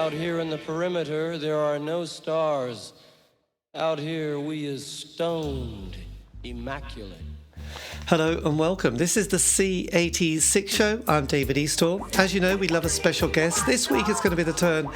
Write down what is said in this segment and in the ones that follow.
Out here in the perimeter, there are no stars. Out here, we is stoned, immaculate. Hello and welcome. This is the C86 show. I'm David Eastaugh. As you know, we love a special guest. This week it's going to be the turn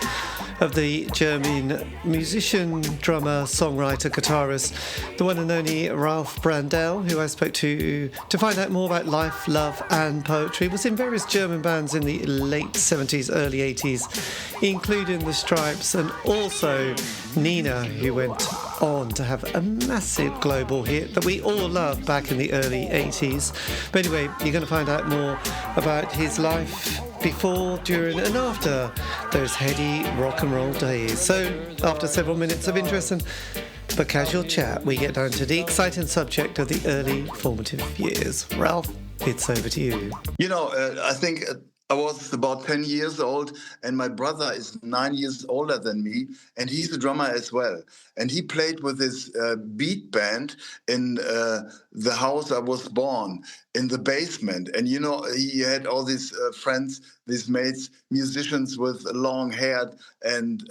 of the German musician, drummer, songwriter, guitarist, the one and only Rolf Brendel, who I spoke to find out more about life, love and poetry. He was in various German bands in the late 70s, early 80s, including The Stripes and also Nena, who went on to have a massive global hit that we all loved back in the early 80s. But anyway, you're going to find out more about his life before, during and after those heady rock and roll days. So after several minutes of interest but casual chat, we get down to the exciting subject of the early formative years. Ralph, it's over to you. You know, I think I was about 10 years old, and my brother is 9 years older than me, and he's a drummer as well. And he played with his beat band in the house I was born, in the basement. And, you know, he had all these friends, these mates, musicians with long hair and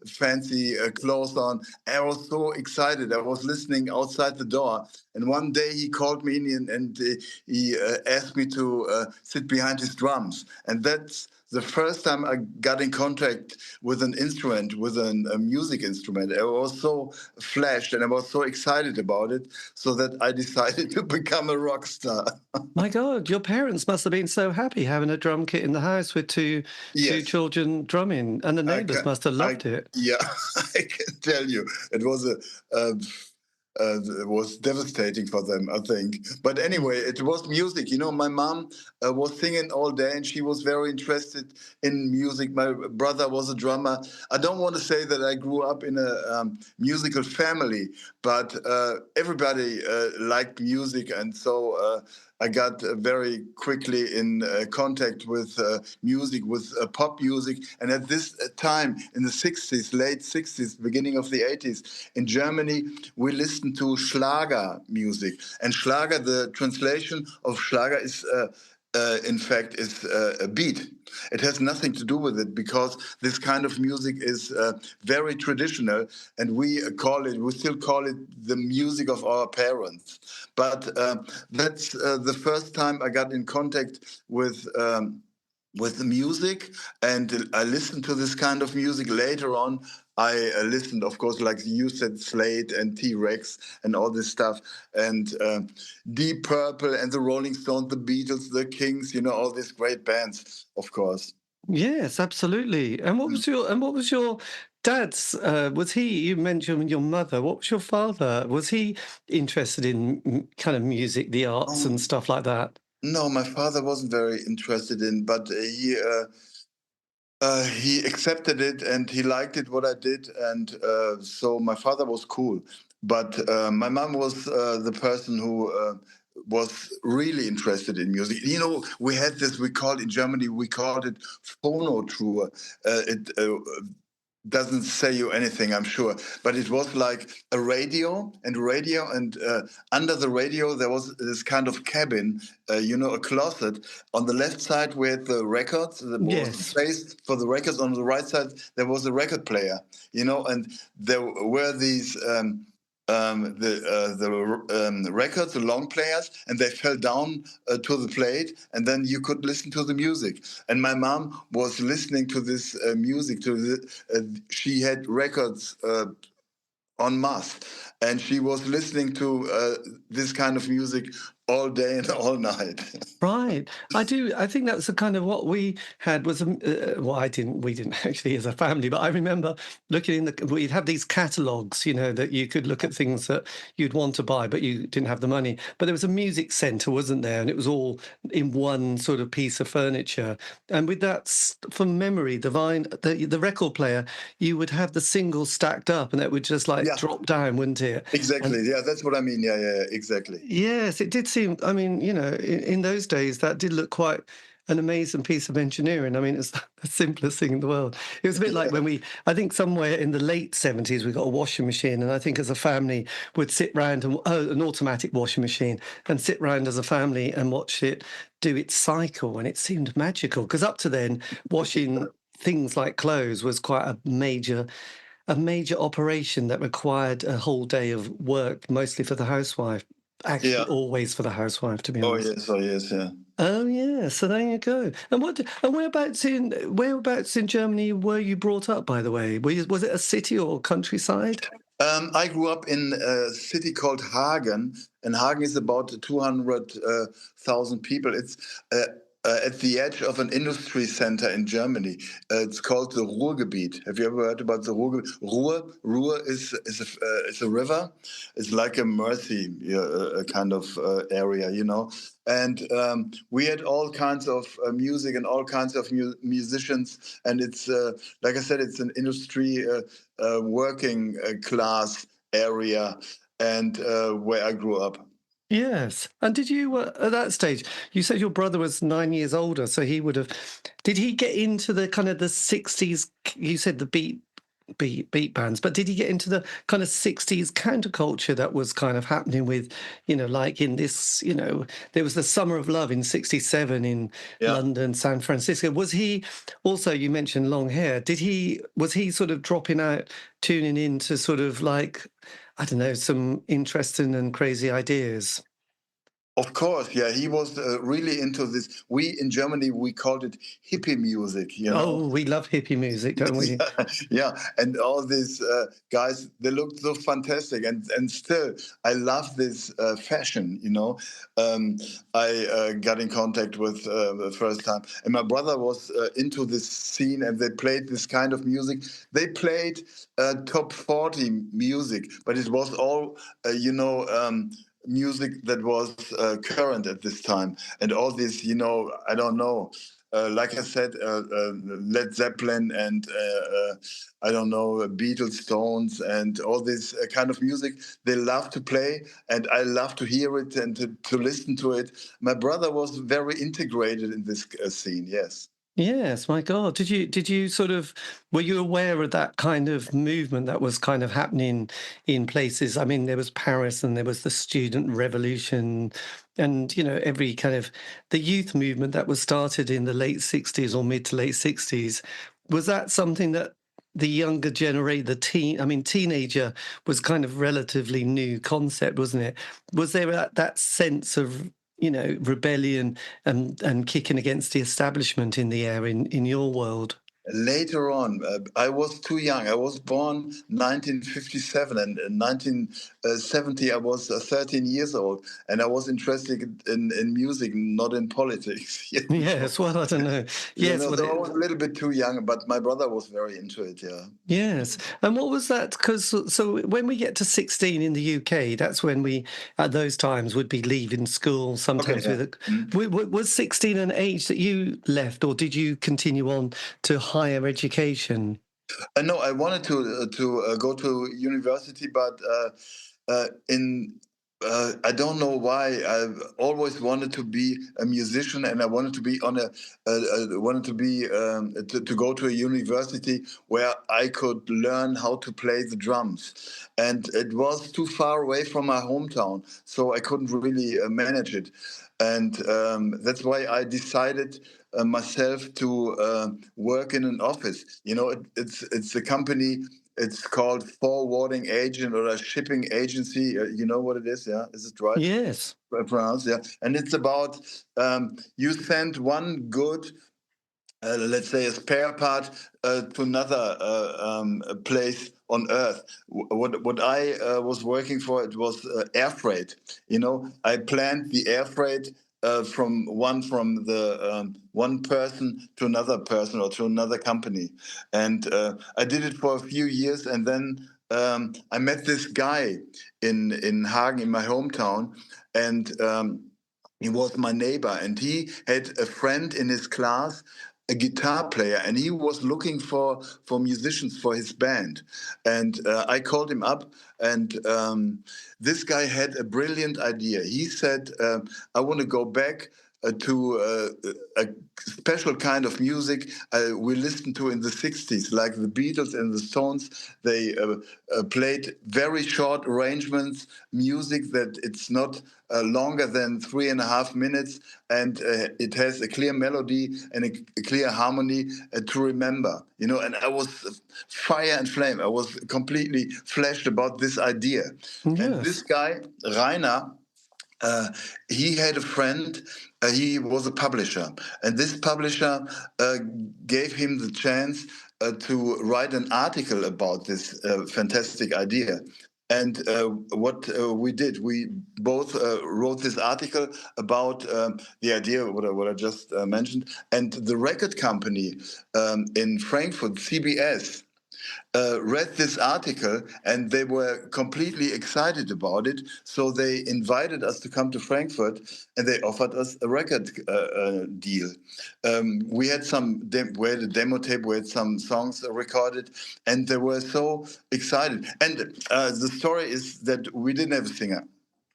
fancy clothes on. And I was so excited. I was listening outside the door. And one day he called me in and he asked me to sit behind his drums. And that's the first time I got in contact with an instrument, with a music instrument. I was so flashed and I was so excited about it, so that I decided to become a rock star. My God, your parents must have been so happy having a drum kit in the house with two children drumming, and the neighbours must have loved it. Yeah, I can tell you. It was devastating for them, I think. But anyway, it was music. You know, my mom was singing all day, and she was very interested in music. My brother was a drummer. I don't want to say that I grew up in a musical family, but everybody liked music, and so I got very quickly in contact with music, with pop music. And at this time, in the 60s, late 60s, beginning of the 80s, in Germany, we listened to Schlager music. And Schlager, the translation of Schlager is, in fact, is a beat. It has nothing to do with it, because this kind of music is very traditional, and we still call it the music of our parents. But that's the first time I got in contact with the music, and I listened to this kind of music. Later on, I listened, of course, like you said, Slade and T-Rex and all this stuff, and Deep Purple and the Rolling Stones, the Beatles, the Kings, you know, all these great bands, of course. Yes, absolutely. And what was your dad's? Was he? You mentioned your mother. What was your father? Was he interested in kind of music, the arts, and stuff like that? No, my father wasn't very interested in, but he accepted it and he liked it, what I did. And so my father was cool. But my mom was the person who was really interested in music. You know, we had this, in Germany, we called it Phonotour. It doesn't say you anything, I'm sure, but it was like a radio, and under the radio there was this kind of cabin, a closet. On the left side we had the records, there was space for the records. On the right side there was a record player, and there were these the records, the long players, and they fell down to the plate, and then you could listen to the music. And my mom was listening to this music. She had records en masse, and she was listening to this kind of music all day and all night. Right. I think that's the kind of what we had was, we didn't actually as a family, but I remember looking we'd have these catalogues, that you could look at things that you'd want to buy, but you didn't have the money. But there was a music centre, wasn't there? And it was all in one sort of piece of furniture. And with that, from memory, the record player, you would have the singles stacked up and it would just drop down, wouldn't it? Exactly. Yeah, that's what I mean. Yeah, exactly. Yes, it did seem, in those days, that did look quite an amazing piece of engineering. I mean, it's the simplest thing in the world. It was a bit like when I think somewhere in the late 70s, we got a washing machine. And I think as a family would sit round an automatic washing machine, and sit round as a family and watch it do its cycle. And it seemed magical because up to then, washing things like clothes was quite a major operation that required a whole day of work, mostly for the housewife. Actually, Yeah. always for the housewife, to be Oh honest. yes. Oh yes. Yeah. Oh yeah, so there you go. And whereabouts in Germany were you brought up, by the way? Was it a city or countryside? I grew up in a city called Hagen, and Hagen is about 200,000 people. It's at the edge of an industry center in Germany. It's called the Ruhrgebiet. Have you ever heard about the Ruhrgebiet? Ruhr is a river. It's like a Mersey kind of area, you know. And we had all kinds of music and all kinds of musicians. And it's, like I said, it's an industry working class area, and where I grew up. Yes. And did you, at that stage, you said your brother was 9 years older, so he would have. Did he get into the kind of the 60s? You said the beat bands, but did he get into the kind of 60s counterculture that was kind of happening with, like in this, there was the Summer of Love in 67 in Yeah. London, San Francisco. Was he also, you mentioned long hair, was he sort of dropping out, tuning in to sort of like, I don't know, some interesting and crazy ideas? Of course, yeah, he was really into this. We in Germany we called it hippie music, you know. Oh, we love hippie music, don't we? Yeah, yeah, and all these guys, they looked so fantastic, and still, I love this fashion. You know, um, I got in contact with the first time, and my brother was into this scene, and they played this kind of music. They played top 40 music, but it was all, you know. Music that was current at this time, and all this, you know, I don't know, like I said, Led Zeppelin and I don't know, Beatles, Stones, and all this kind of music. They love to play, and I love to hear it and to listen to it. My brother was very integrated in this scene. Yes. Yes, my God. Did you sort of, were you aware of that kind of movement that was kind of happening in places? I mean, there was Paris and there was the student revolution and, every kind of the youth movement that was started in the late 60s or mid to late 60s. Was that something that the younger generation, teenager was kind of relatively new concept, wasn't it? Was there that sense of rebellion and kicking against the establishment in the air in your world? Later on, I was too young. I was born 1957, and in 1970 I was 13 years old, and I was interested in music, not in politics. You know, Yes, well, I don't know. you Yes, know. well, So I was a little bit too young, but my brother was very into it. Yeah. yes. And what was that? Because so when we get to 16 in the UK, that's when we, at those times, would be leaving school, Okay. sometimes Yeah. with a. Was 16 an age that you left, or did you continue on to higher education? No, I wanted to go to university, but in I don't know why. I've always wanted to be a musician, and I wanted to be on wanted to be to go to a university where I could learn how to play the drums, and it was too far away from my hometown, so I couldn't really manage it, and that's why I decided myself to work in an office. You know, it's a company. It's called forwarding agent or a shipping agency. You know what it is? Yeah, is it right? Yes. Pronounced? Yeah, and it's about you send one good, let's say, a spare part to another place on Earth. What I was working for, it was air freight. You know, I planned the air freight from the one person to another person or to another company, and I did it for a few years, and then I met this guy in Hagen, in my hometown, and. He was my neighbor, and he had a friend in his class, a guitar player, and he was looking for musicians for his band. And I called him up, and this guy had a brilliant idea. He said, "I want to go back to a special kind of music we listened to in the 60s, like the Beatles and the Stones. They played very short arrangements, music that it's not longer than 3.5 minutes, and it has a clear melody and a clear harmony to remember. And I was fire and flame. I was completely flashed about this idea. And Yes. this guy, Rainer, he had a friend, he was a publisher, and this publisher gave him the chance to write an article about this fantastic idea. And what we did, we both wrote this article about the idea, what I just mentioned, and the record company in Frankfurt, CBS, read this article and they were completely excited about it. So they invited us to come to Frankfurt and they offered us a record deal. We had we had a demo tape, we had some songs recorded, and they were so excited. And the story is that we didn't have a singer.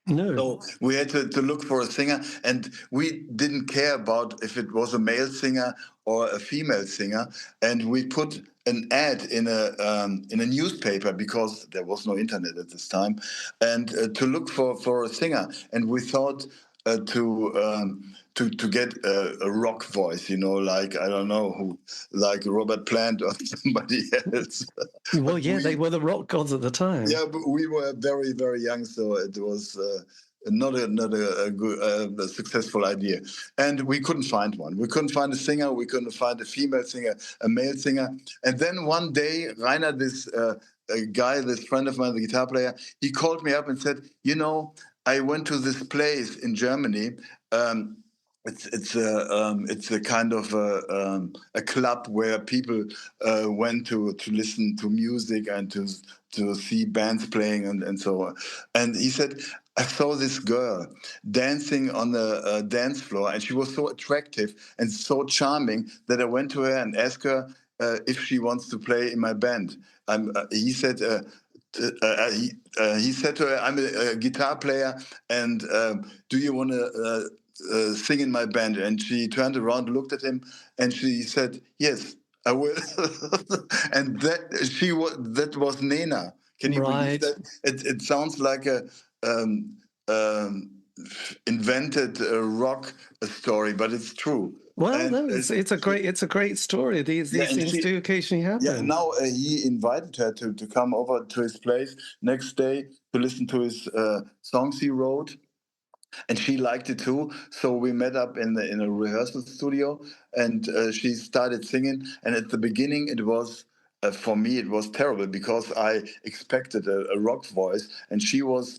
No. So we had to look for a singer, and we didn't care about if it was a male singer or a female singer. And we put an ad in a newspaper because there was no internet at this time, and to look for a singer. And we thought to get a rock voice, like I don't know who, like Robert Plant or somebody else. Well, But yeah, they were the rock gods at the time. yeah, but we were very, very young, so it was not a good, a successful idea. And we couldn't find one. We couldn't find a singer. We couldn't find a female singer, a male singer. And then one day, Rainer, this guy, this friend of mine, the guitar player, he called me up and said, I went to this place in Germany. It's a kind of a club where people went to listen to music and to see bands playing and so on. And he said, I saw this girl dancing on the dance floor, and she was so attractive and so charming that I went to her and asked her if she wants to play in my band. He said. He said to her, I'm a guitar player, and do you want to sing in my band? And she turned around, looked at him, and she said, yes, I will. And that was Nena. Can you believe Right. that? It sounds like a invented rock story, but it's true. Well, And no, it's a great story. These and things do occasionally yeah, happen. now he invited her to come over to his place next day to listen to his songs he wrote, and she liked it too. So we met up in a rehearsal studio, and she started singing. And at the beginning, it was. For me, it was terrible because I expected a rock voice, and she was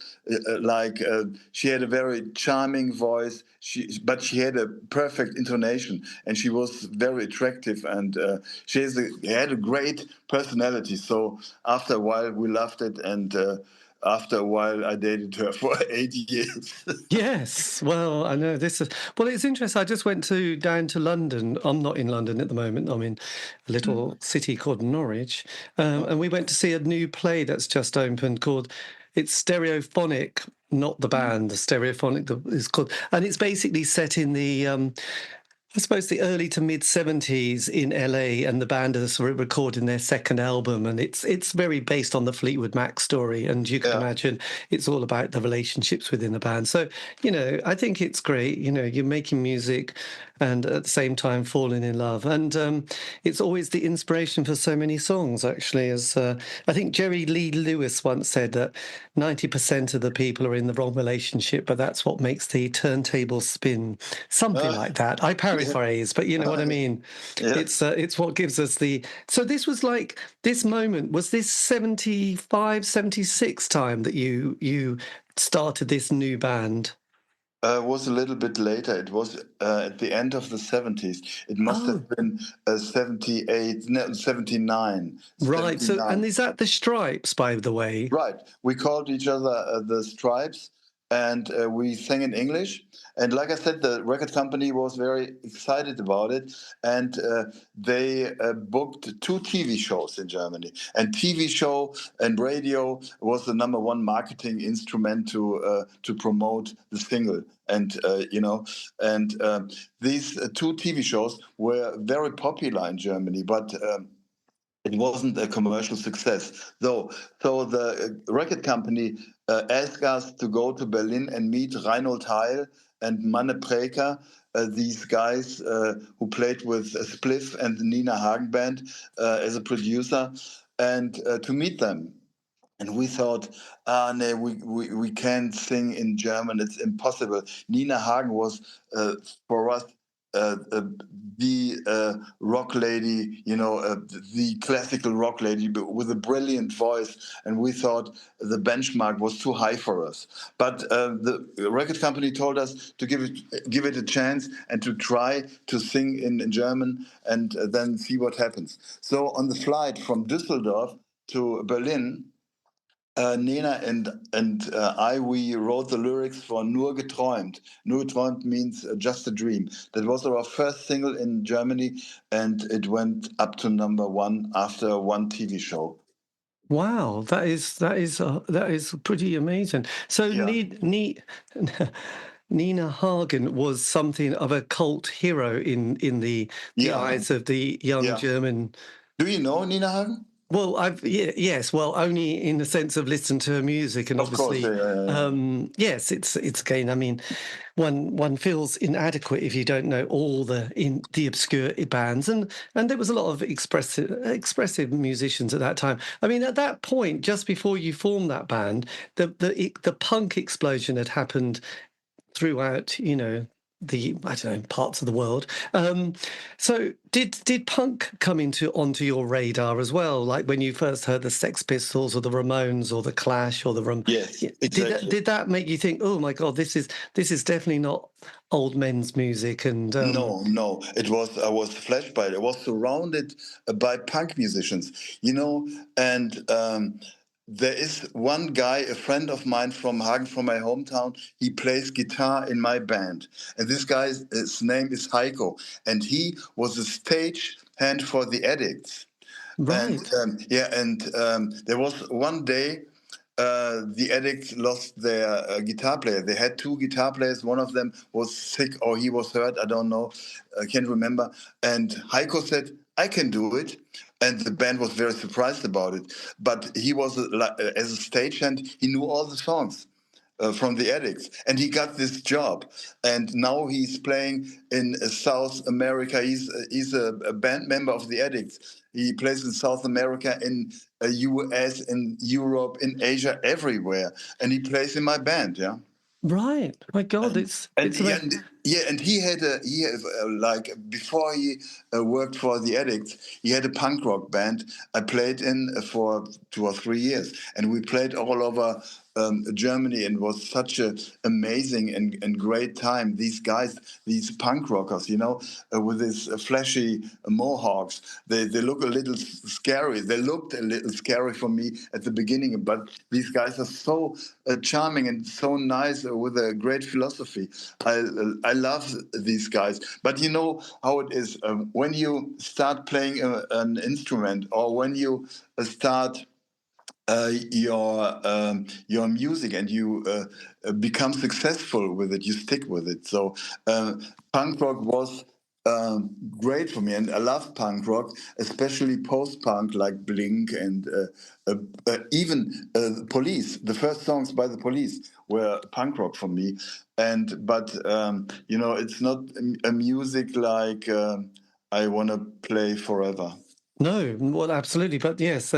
she had a very charming voice. But she had a perfect intonation, and she was very attractive, and had a great personality. So after a while, we loved it, and after a while, I dated her for 8 years. Yes, well, I know this is. Well, it's interesting. I just went down to London. I'm not in London at the moment. I'm in a little city called Norwich, and we went to see a new play that's just opened called. It's Stereophonic, not the band. The Stereophonic is called, and it's basically set in the. I suppose the early to mid 70s in LA, and the band are sort of recording their second album, and it's very based on the Fleetwood Mac story, and you can Yeah. imagine it's all about the relationships within the band. So, I think it's great. You're making music and at the same time falling in love, and it's always the inspiration for so many songs. Actually, as I think Jerry Lee Lewis once said that 90% of the people are in the wrong relationship, but that's what makes the turntable spin. Something like that. I paraphrase, but you know what I mean. Yeah. It's what gives us the. So this was like this moment. Was this 75, 76 time that you started this new band? It was a little bit later. It was at the end of the 70s. It must Oh, have been 78, no, 79. right. So, and 79. is that the Stripes, by the way? Right. We called each other the Stripes, and we sang in English. And like I said, the record company was very excited about it, and they booked two TV shows in Germany. And TV show and radio was the number one marketing instrument to promote the single. And these two TV shows were very popular in Germany, but it wasn't a commercial success. So the record company asked us to go to Berlin and meet Reinhold Heil and Manne Preker, these guys who played with Spliff and the Nena Hagen band as a producer, and to meet them. And we thought, no, we can't sing in German. It's impossible. Nina Hagen was, for us, the rock lady, the classical rock lady with a brilliant voice. And we thought the benchmark was too high for us. But the record company told us to give it a chance and to try to sing in German and then see what happens. So on the flight from Düsseldorf to Berlin, Nena and I, we wrote the lyrics for Nur geträumt. Nur geträumt means just a dream. That was our first single in Germany, and it went up to number one after one TV show. Wow, that is pretty amazing. So Yeah. Nina Hagen was something of a cult hero in the Yeah. eyes of the young Yeah. German. Do you know Nina Hagen? Well, yes, well, only in the sense of listen to her music, and Of course, obviously, yes, it's again. I mean, one feels inadequate if you don't know all the obscure bands, and there was a lot of expressive musicians at that time. I mean, at that point, just before you formed that band, the punk explosion had happened throughout, the, I don't know, parts of the world. So did punk come onto your radar as well? Like when you first heard the Sex Pistols or the Ramones or the Clash or the Yes, exactly. Did that make you think, oh my God, this is definitely not old men's music? And No, I was flashed by it. I was surrounded by punk musicians, and there is one guy, a friend of mine from Hagen, from my hometown. He plays guitar in my band, and this guy's his name is Heiko, and he was a stage hand for the Addicts. right. And there was one day the Addicts lost their guitar player. They had two guitar players. One of them was sick or he was hurt. I don't know. I can't remember. And Heiko said, I can do it. And the band was very surprised about it. But he was, as a stagehand, he knew all the songs. From the Addicts, and he got this job, and now he's playing in South America. He's a band member of the Addicts. He plays in South America, in US, in Europe, in Asia, everywhere, and he plays in my band. Yeah. Right. My God, it's Yeah, amazing. and he had like before he worked for the Addicts, he had a punk rock band I played in for 2 or 3 years, and we played all over Germany, and was such a amazing and great time. These guys, these punk rockers, with these flashy mohawks, they look a little scary. They looked a little scary for me at the beginning, but these guys are so charming and so nice with a great philosophy. I love these guys. But you know how it is when you start playing an instrument, or when you start your music, and you become successful with it, you stick with it. So punk rock was great for me, and I love punk rock, especially post-punk like Blink and even Police. The first songs by the Police were punk rock for me, but it's not a music like I want to play forever. No, well, absolutely. But yes,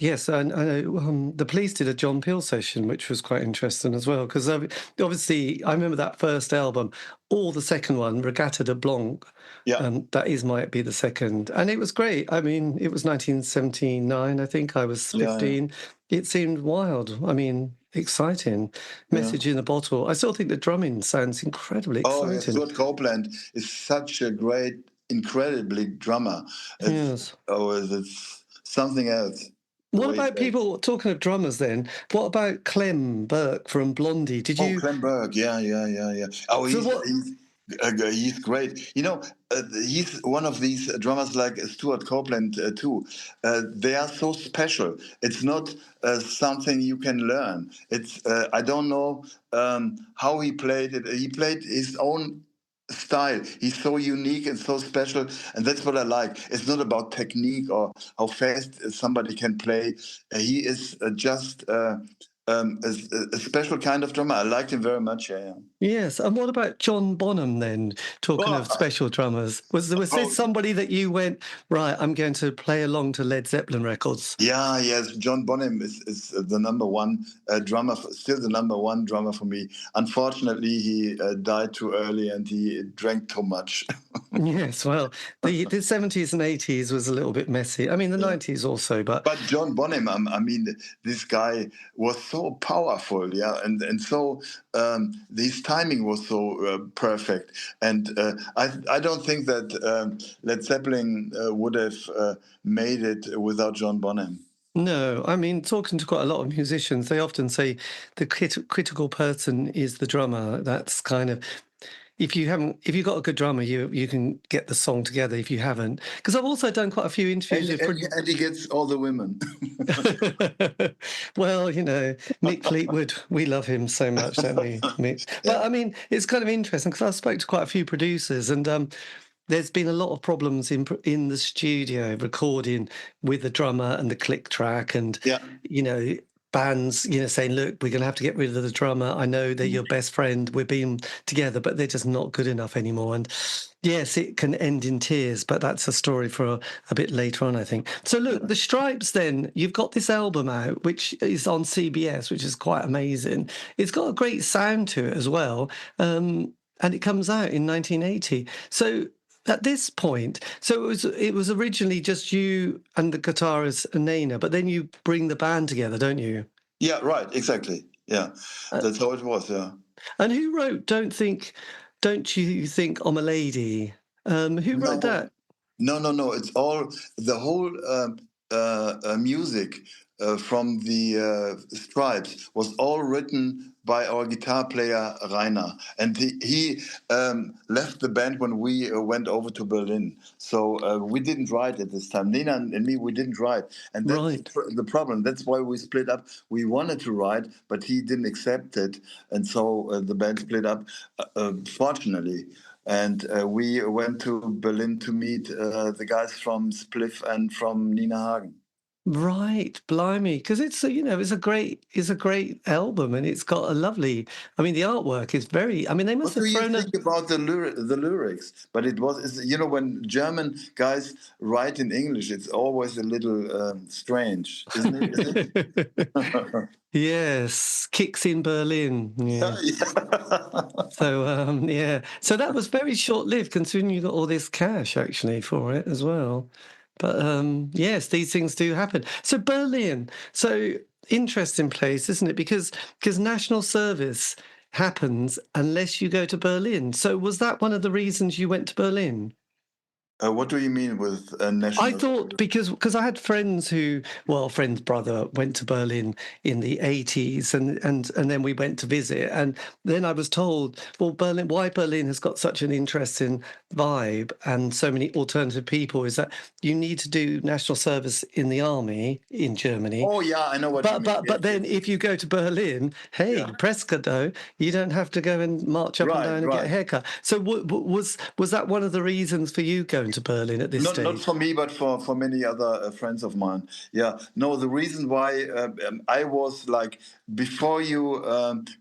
yes, and I know the Police did a John Peel session, which was quite interesting as well. Because obviously, I remember that first album, or the second one, Regatta de Blanc. Yeah. That might be the second, and it was great. I mean, it was 1979. I think I was 15. Yeah. It seemed wild. I mean, exciting. Message in a bottle. I still think the drumming sounds incredibly exciting. Oh, yes, Stuart Copeland is such a great, incredibly drummer. Yes. It's something else. the What way he about plays. people, talking of drummers then, what about Clem Burke from Blondie? Did Oh, you, Klemberg, yeah. Oh, so what, he's great. He's one of these drummers like Stuart Copeland too. They are so special. It's not something you can learn. It's I don't know how he played it. He played his own style. He's so unique and so special, and that's what I like. It's not about technique or how fast somebody can play. He is just a special kind of drummer. I liked him very much. Yeah. yes, and what about John Bonham then, talking of Oh, special drummers? Was this oh, somebody that you went, right, I'm going to play along to Led Zeppelin records? yeah, yes. John Bonham is the number one drummer, still the number one drummer for me. Unfortunately, he died too early and he drank too much. Yes, well, the 70s and 80s was a little bit messy. I mean, the Yeah. 90s also, but But John Bonham, I mean, this guy was so powerful, yeah, and so his timing was so perfect, and I don't think that Led Zeppelin would have made it without John Bonham. no, I mean, talking to quite a lot of musicians, they often say the critical person is the drummer. That's kind of, if you've got a good drummer, you can get the song together. If you haven't, because I've also done quite a few interviews And, with. and he gets all the women. Well, Mick Fleetwood, we love him so much, don't we, Mick? But Yeah. I mean, it's kind of interesting because I spoke to quite a few producers, and there's been a lot of problems in the studio recording with the drummer and the click track, and Yeah. bands, saying, look, we're going to have to get rid of the drummer. I know they're your best friend. We're being together, but they're just not good enough anymore. And yes, it can end in tears, but that's a story for a bit later on, I think. So look, the Stripes then, you've got this album out, which is on CBS, which is quite amazing. It's got a great sound to it as well. And it comes out in 1980. So at this point, so it was originally just you and the guitarist Nena, but then you bring the band together, don't you? Yeah, right, exactly. Yeah, Uh, that's how it was. Yeah. and who wrote Don't You Think I'm a Lady? Who wrote No, that? no. It's all the whole music from the Stripes was all written by our guitar player Rainer, and he left the band when we went over to Berlin. So we didn't write at this time. Nina and me, we didn't write, and that's Right. the problem. That's why we split up. We wanted to write, but he didn't accept it, and so the band split up. Fortunately. And we went to Berlin to meet the guys from Spliff and from Nina Hagen. Right, blimey, because it's a great album, and it's got a lovely. I mean, the artwork is very. I mean, they must What have do you thrown think about the lyrics? But when German guys write in English, it's always a little strange, isn't it? Is it? it. Yes, kicks in Berlin. Yeah. So yeah, so that was very short-lived, considering you got all this cash actually for it as well. But yes, these things do happen. So Berlin, so interesting place, isn't it? Because national service happens unless you go to Berlin. So was that one of the reasons you went to Berlin? What do you mean with I national? thought because I had friends friend's brother went to Berlin in the 80s, and then we went to visit, and then I was told, well, why Berlin has got such an interesting vibe and so many alternative people is that you need to do national service in the army in Germany. Oh yeah, I know what you But mean. but Yes, but then yes. if you go to Berlin, hey, Yeah. Prescado, you don't have to go and march up and Right, down and get a right. haircut. So was that one of the reasons for you going to Berlin at this Not stage? for me, but for many other friends of mine. Yeah, no, the reason why I was like, before you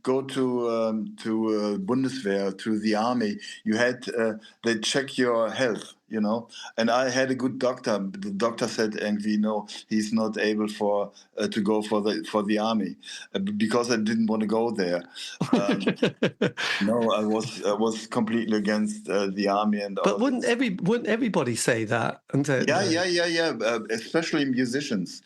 go to Bundeswehr, to the army, you had they check your health, and I had a good doctor. The doctor said, "Irgendwie, no, he's not able to go for the army because I didn't want to go there." Um, no, I was completely against the army and But all this. wouldn't everybody say that? And Yeah, no. yeah, yeah, yeah. Especially musicians.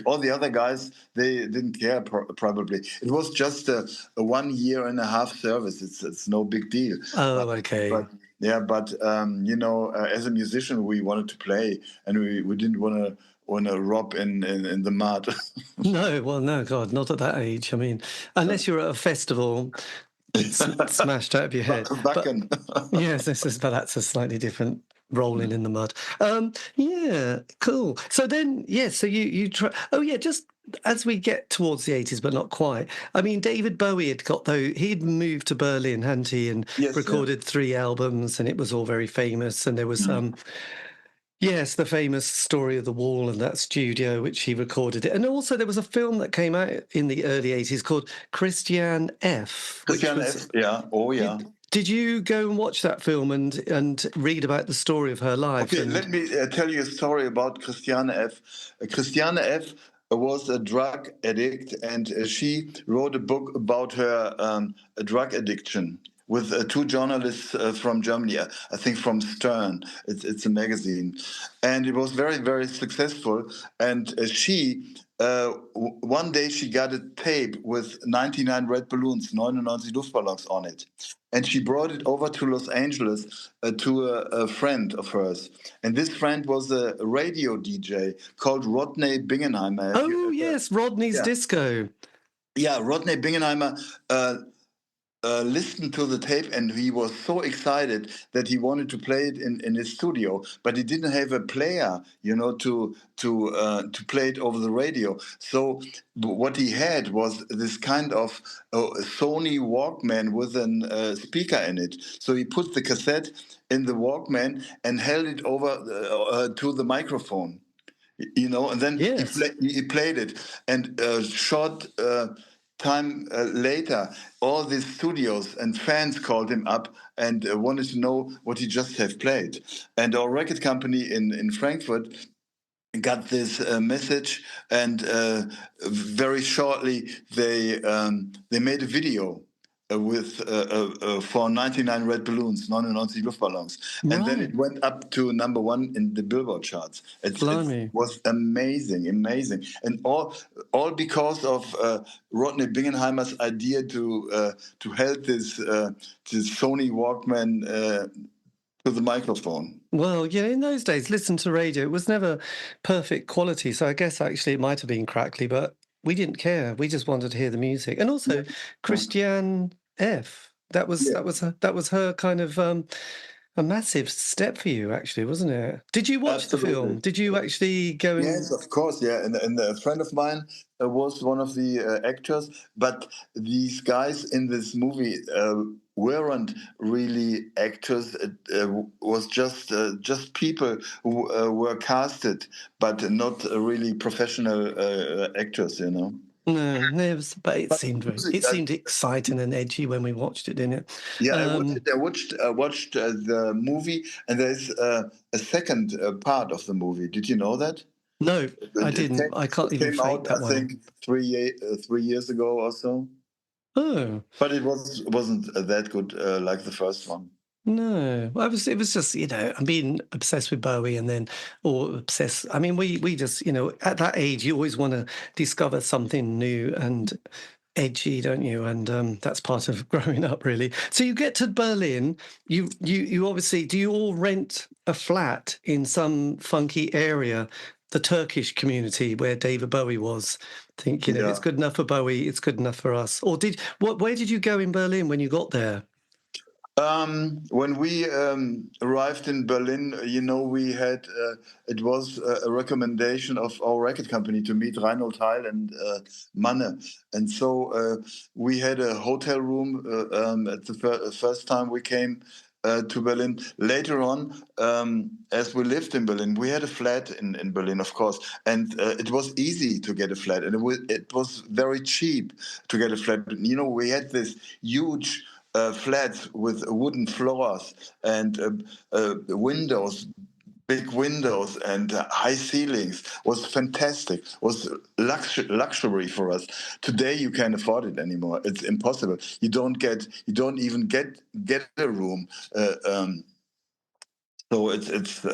All the other guys, they didn't care. Probably it was just a 1 year and a half service. It's no big deal. Oh, But okay. yeah, but as a musician, we wanted to play, and we didn't want to rob in the mud. No, well, no, God, not at that age. I mean, unless you're at a festival, smashed out of your head. But Wacken. yes, but that's a slightly different rolling in the mud. Yeah, cool. So then, so you try. Oh yeah, just as we get towards the 80s, but not quite. I mean, David Bowie he'd moved to Berlin, hadn't he, and Yes, yeah. recorded 3 albums, and it was all very famous. And there was yes, the famous story of the wall and that studio which he recorded it. And also there was a film that came out in the early 80s called Christiane F. Christiane F. Yeah. Oh, yeah. Did you go and watch that film and read about the story of her life? Okay, let me tell you a story about Christiane F. Christiane F. was a drug addict, and she wrote a book about her drug addiction with 2 journalists from Germany, I think from Stern. It's a magazine. And it was very, very successful. And she, one day she got a tape with 99 red balloons, 99 Luftballons on it. And she brought it over to Los Angeles to a friend of hers. And this friend was a radio DJ called Rodney Bingenheimer. Oh, yes, Rodney's Disco. Yeah, Rodney Bingenheimer listened to the tape, and he was so excited that he wanted to play it in his studio, but he didn't have a player, to play it over the radio. So what he had was this kind of Sony Walkman with a speaker in it. So he put the cassette in the Walkman and held it over to the microphone. And then he played it, and short time later, all these studios and fans called him up and wanted to know what he just have played. And our record company in Frankfurt got this message, and very shortly they made a video with for 99 red balloons, 99 Luftballons. And then it went up to number 1 in the Billboard charts. It was amazing. And all because of Rodney Bingenheimer's idea to help this Sony Walkman to the microphone. Well, in those days, listen to radio. It was never perfect quality. So I guess actually it might have been crackly, but we didn't care. We just wanted to hear the music. And also Christiane F. That was her kind of a massive step for you, actually, wasn't it? Did you watch the film? Did you actually go and... Yes, of course, yeah. And a friend of mine was one of the actors, but these guys in this movie weren't really actors. It was just people who were casted, but not really professional actors, No, but it seemed exciting and edgy when we watched it, didn't it? Yeah, I watched the movie, and there's a second part of the movie. Did you know that? No, I didn't. I can't even fake that one. I think 3 years ago or so. Oh, but it wasn't that good like the first one. No, well, it was just, I'm being obsessed with Bowie or obsessed. I mean, we just, at that age, you always want to discover something new and edgy, don't you? And that's part of growing up, really. So you get to Berlin, you obviously, do you all rent a flat in some funky area, the Turkish community where David Bowie was? Think, it's good enough for Bowie, it's good enough for us. Or where did you go in Berlin when you got there? When we arrived in Berlin, we had, it was a recommendation of our record company to meet Reinhold Heil and Manne. And so we had a hotel room at the first time we came to Berlin. Later on, as we lived in Berlin, we had a flat in Berlin, of course. And it was easy to get a flat. And it was very cheap to get a flat. We had this huge... flats with wooden floors and windows, big windows and high ceilings. Was fantastic. Was luxury for us. Today you can't afford it anymore. It's impossible. You don't even get a room. So it's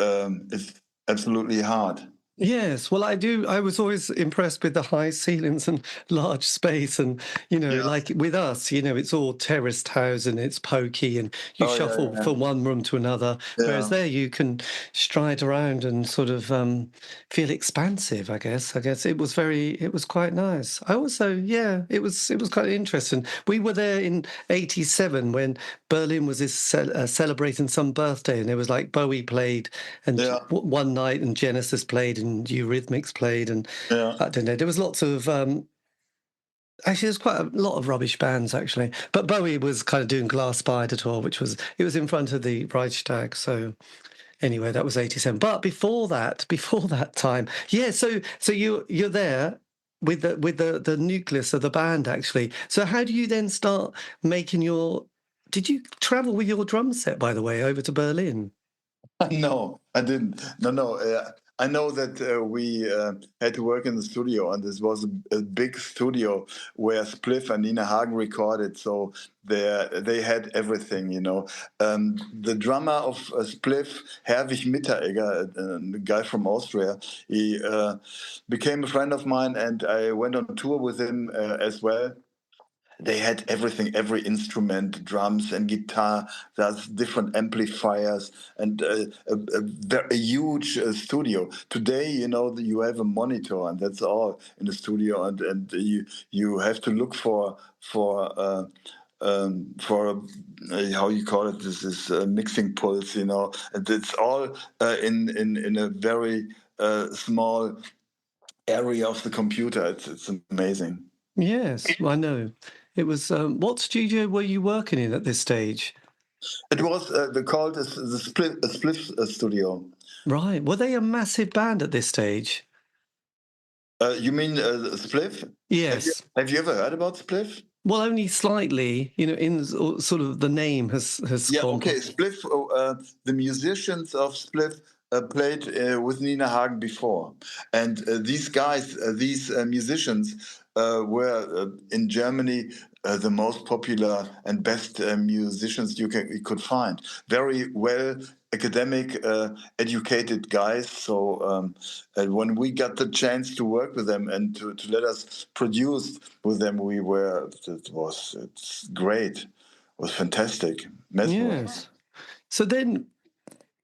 absolutely hard. Yes, well, I do. I was always impressed with the high ceilings and large space, and Yeah. like with us, it's all terraced house and it's pokey, and you Oh yeah, shuffle yeah, from one room to another. Whereas yeah. there, you can stride around and sort of feel expansive. I guess it was quite nice. I also, yeah, it was quite interesting. We were there in '87 when Berlin was celebrating some birthday, and there was like Bowie played, and Yeah, one night, and Genesis played, and Eurythmics played, and yeah. I don't know. There was lots of actually, there's quite a lot of rubbish bands actually, but Bowie was kind of doing Glass Spider tour, which was it was in front of the Reichstag. So anyway, that was '87. But before that time, yeah. So you're there with the nucleus of the band actually. So how do you then start making your? Did you travel with your drum set, by the way, over to Berlin? No, I didn't. No, no. I know that we had to work in the studio, and this was a big studio where Spliff and Nina Hagen recorded. So they had everything, you know. The drummer of Spliff, Herwig Mitteregger, a guy from Austria, he became a friend of mine, and I went on tour with him as well. They had everything, every instrument, drums and guitar. There's different amplifiers and a huge studio. Today, you know, you have a monitor and that's all in the studio, and you have to look for how you call it. This is mixing pulse, you know, and it's all in a very small area of the computer. It's amazing. Yes, I know. It was. What studio were you working in at this stage? It was called the Split Studio. Right. Were they a massive band at this stage? You mean Spliff? Yes. Have you ever heard about Spliff? Well, only slightly. In sort of the name has Yeah, gone. okay. Spliff, the musicians of Spliff played with Nina Hagen before. And these guys, these musicians, were in Germany the most popular and best musicians you could find. Very well academic, educated guys. So and when we got the chance to work with them and to let us produce with them, it's great. It was fantastic, mesmerizing. Yes. So then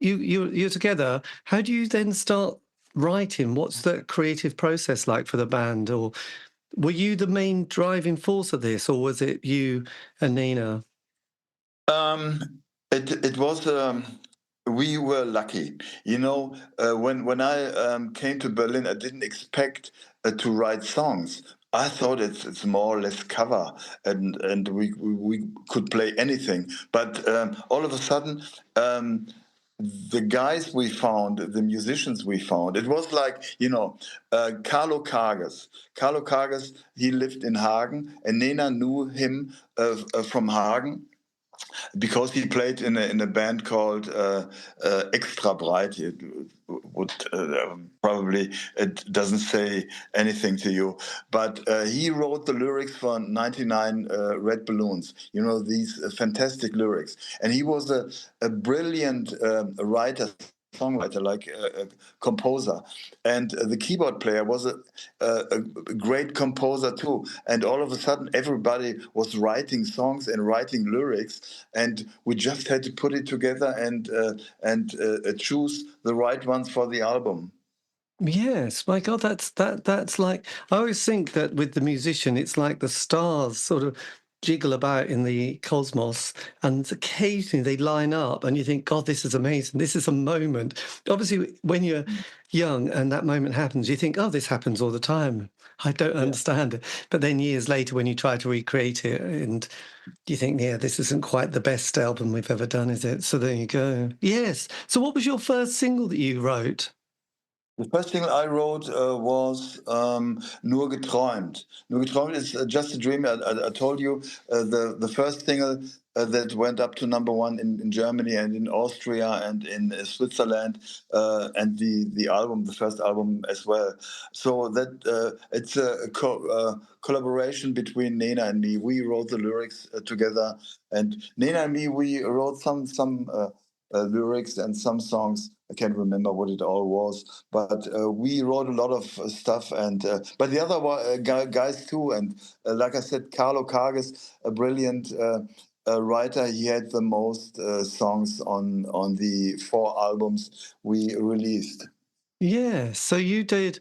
you're together. How do you then start writing? What's the creative process like for the band? Or were you the main driving force of this, or was it you and Nina? It was we were lucky, you know. When I came to Berlin, I didn't expect to write songs. I thought it's more or less cover, and we could play anything. But all of a sudden. The guys we found, the musicians we found, it was like, you know, Carlo Kages. Carlo Kages, he lived in Hagen, and Nena knew him from Hagen because he played in a band called Extra Breit. It would probably it doesn't say anything to you, but he wrote the lyrics for 99 Red Balloons. You know, these fantastic lyrics, and he was a brilliant writer, songwriter, like a composer, and the keyboard player was a great composer too. And all of a sudden, everybody was writing songs and writing lyrics, and we just had to put it together and choose the right ones for the album. Yes, my God, that's like I always think that with the musician, it's like the stars sort of jiggle about in the cosmos, and occasionally they line up, and you think, God, this is amazing. This is a moment. Obviously, when you're young and that moment happens, you think, oh, this happens all the time. I don't Yeah. understand it. But then years later, when you try to recreate it, and you think, yeah, this isn't quite the best album we've ever done, is it? So there you go. Yes. So what was your first single that you wrote? The first thing I wrote was Nur geträumt. Nur geträumt is just a dream. I told you the first single that went up to number one in Germany and in Austria and in Switzerland, and the album, the first album as well. So that it's a collaboration between Nena and me. We wrote the lyrics together, and Nena and me we wrote some lyrics and some songs I can't remember what it all was, but we wrote a lot of stuff, and but the other guys too, and like I said, Carlo Kages, a brilliant writer. He had the most songs on the 4 albums we released. Yeah, so you did,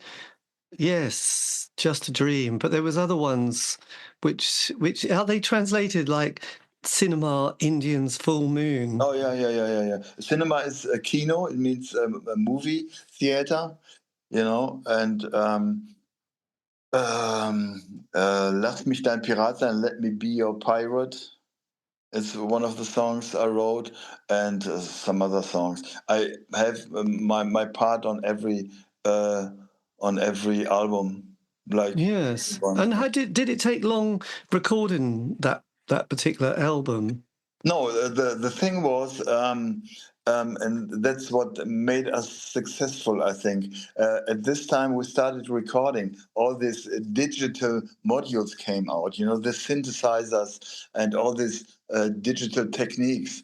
yes, Just a Dream, but there was other ones which are they translated like Cinema Indians Full Moon? Oh yeah. Cinema is a kino. It means a movie theater, and Lass mich dein Pirat sein, Let me be your pirate. It's one of the songs I wrote, and some other songs. I have my part on every album, like Yes. one. And how did it take long recording that particular album? No, the thing was, and that's what made us successful, I think. At this time, we started recording. All these digital modules came out, the synthesizers and all these digital techniques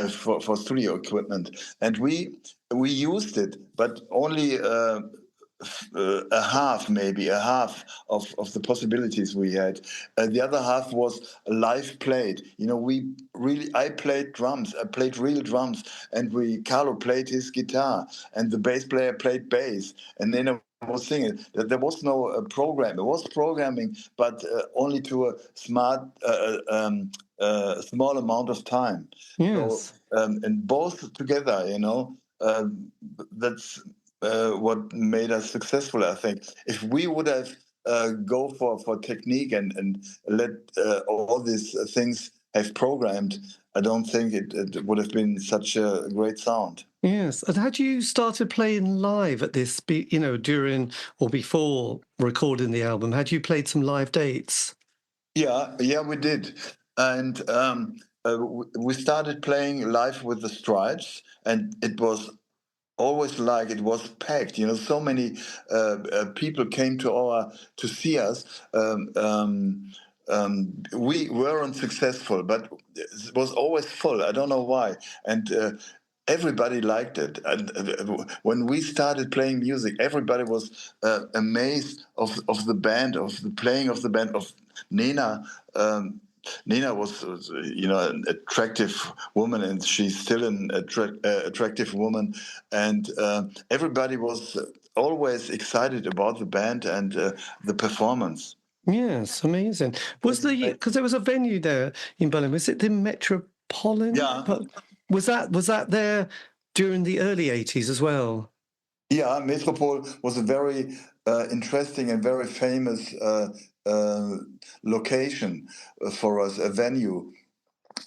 for studio equipment. And we used it, but only a half of the possibilities we had. The other half was live played. I played drums. I played real drums, and Carlo played his guitar, and the bass player played bass, and then I was singing. There was no program. It was programming, but only to a small amount of time. So Yes. and both together, that's what made us successful. I think if we would have go for technique and let all these things have programmed, I don't think it would have been such a great sound. Yes. And had you started playing live at this, during or before recording the album? Had you played some live dates? Yeah, we did, and we started playing live with the Stripes, and it was always like it was packed. So many people came to see us. We weren't successful, but it was always full. I don't know why, and everybody liked it. And when we started playing music, everybody was amazed of the band, of the playing of the band, of Nena. Nena was, an attractive woman, and she's still an attractive woman. And everybody was always excited about the band and the performance. Yes, amazing. Because there was a venue there in Berlin, was it the Metropolitan? Yeah, Was that there during the early 80s as well? yeah. Metropole was a very interesting and very famous uh, location for us, a venue.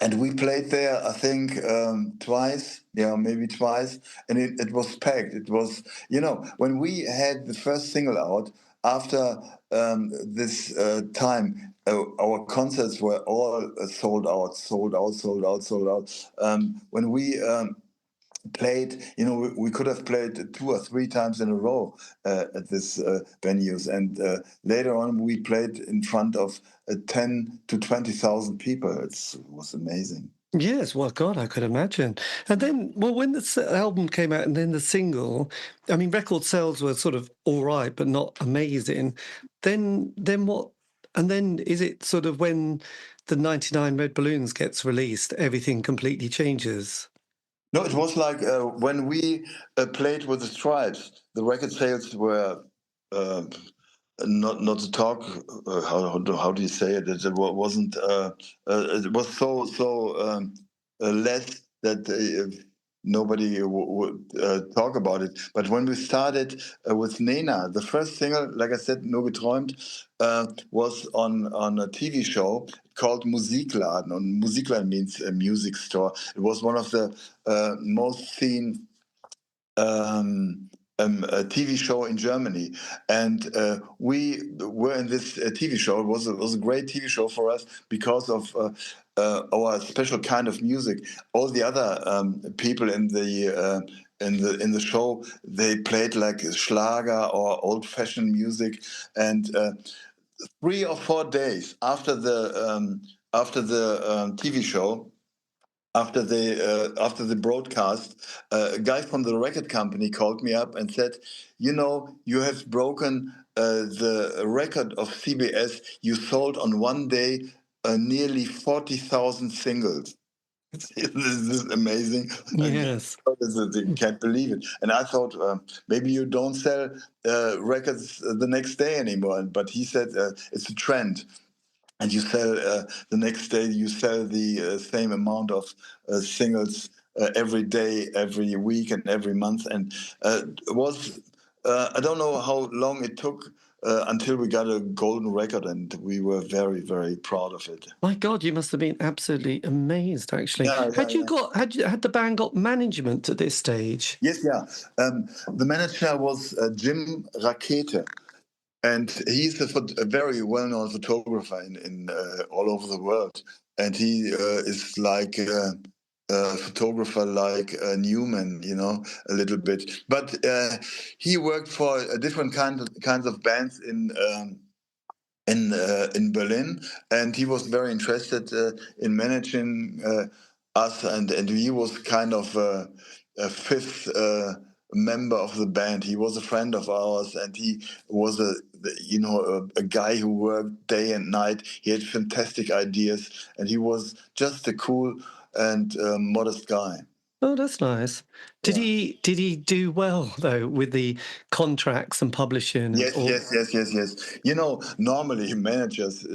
And we played there, I think, twice, maybe twice, and it was packed. It was, when we had the first single out after this time, our concerts were all sold out, sold out, sold out, sold out. When we played, we could have played 2 or 3 times in a row at this venues, and later on we played in front of 10 to 20,000 people. It was amazing. Yes, well, God, I could imagine. And then, well, when the album came out and then the single, I mean, record sales were sort of all right, but not amazing. Then what? And then is it sort of when the 99 Red Balloons gets released, everything completely changes? No, it was like when we played with the Stripes, the record sales were uh, not to talk. How do you say it? It wasn't. It was so less that nobody would talk about it. But when we started with Nena, the first single, like I said, Nur geträumt, was on a TV show called Musikladen. And Musikladen means a music store. It was one of the most seen a TV show in Germany, and we were in this TV show. It was a great TV show for us because of our special kind of music. All the other people in the show, they played like Schlager or old-fashioned music, and 3 or 4 days after the TV show, after the broadcast, a guy from the record company called me up and said, you have broken the record of CBS. You sold on one day nearly 40,000 singles. This is amazing. Yes. You can't believe it. And I thought maybe you don't sell records the next day anymore. But he said it's a trend. And you sell the next day, you sell the same amount of singles every day, every week, and every month. And it was, I don't know how long it took until we got a golden record, and we were very, very proud of it. My God, you must have been absolutely amazed, actually. Yeah, Had the band got management at this stage? Yes, yeah. The manager was Jim Rakete. And he's a very well-known photographer in all over the world. And he is like a photographer like Newman, a little bit. But he worked for a different kinds of bands in Berlin, and he was very interested in managing us, and he was kind of a fifth member of the band. He was a friend of ours, and he was a guy who worked day and night. He had fantastic ideas, and he was just a cool and modest guy. Oh, that's nice. Did he do well though with the contracts and publishing and all? Yes. Normally managers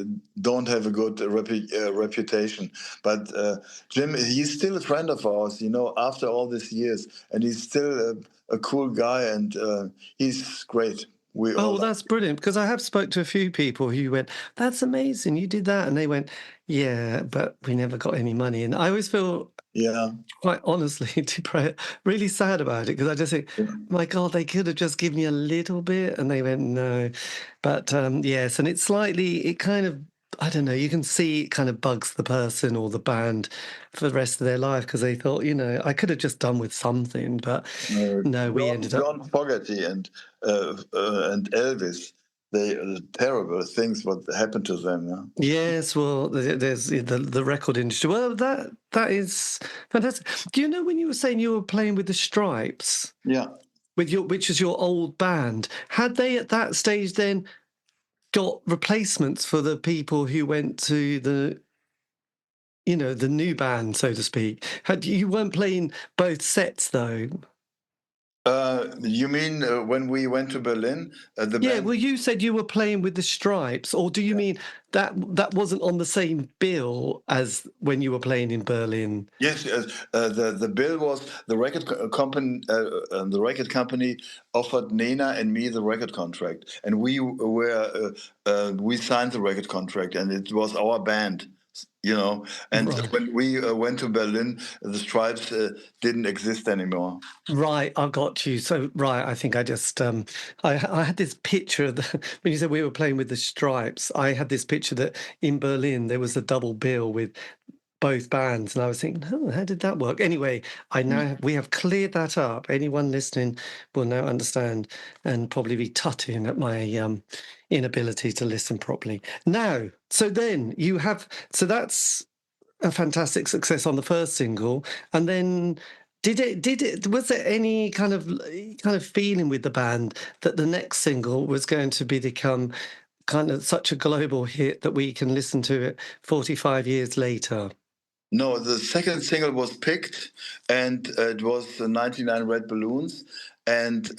don't have a good reputation, but Jim, he's still a friend of ours. After all these years, and he's still a cool guy, and he's great. We all Oh, that's brilliant, because I have spoke to a few people who went, "That's amazing, you did that," and they went, "Yeah, but we never got any money." And I always feel, quite honestly, really sad about it, because I just think, my God, they could have just given me a little bit, and they went, "No." But yes, and it kind of, I don't know, you can see it kind of bugs the person or the band for the rest of their life, because they thought, I could have just done with something, but no, we ended up. John Fogerty and Elvis, the terrible things what happened to them. Yeah? Yes, well, there's the record industry. Well, that is fantastic. Do you know when you were saying you were playing with the Stripes? Yeah. Which is your old band? Had they at that stage then got replacements for the people who went to the new band, so to speak? You weren't playing both sets though? You mean when we went to Berlin? The band? Well, you said you were playing with the Stripes, or do you mean that wasn't on the same bill as when you were playing in Berlin? Yes, the bill was the record company. The record company offered Nena and me the record contract, and we signed the record contract, and it was our band. And when we went to Berlin, the Stripes didn't exist anymore. Right, I got you. So, right, I think I just, I had this picture when you said we were playing with the Stripes, I had this picture that in Berlin there was a double bill with both bands, and I was thinking, oh, how did that work? Anyway, we have cleared that up. Anyone listening will now understand and probably be tutting at my inability to listen properly. Now, so that's a fantastic success on the first single, and then was there any kind of feeling with the band that the next single was going to become kind of such a global hit that we can listen to it 45 years later? No, the second single was picked, and it was 99 Red Balloons. And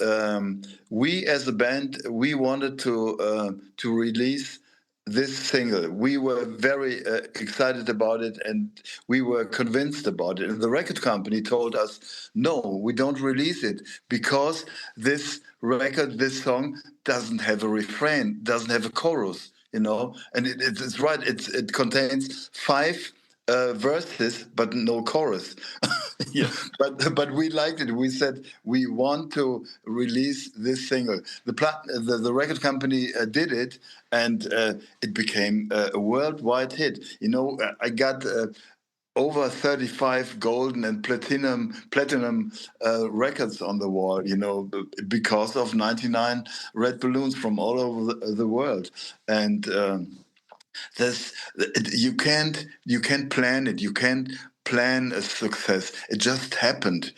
we, as a band, we wanted to release this single. We were very excited about it, and we were convinced about it. And the record company told us, no, we don't release it because this record, this song, doesn't have a refrain, doesn't have a chorus, And it's right. It contains 5 verses, but no chorus. But we liked it. We said we want to release this single. The record company did it, and it became a worldwide hit. I got over 35 golden and platinum records on the wall, because of 99 Red Balloons from all over the world. And you can't plan it. You can't plan a success. It just happened.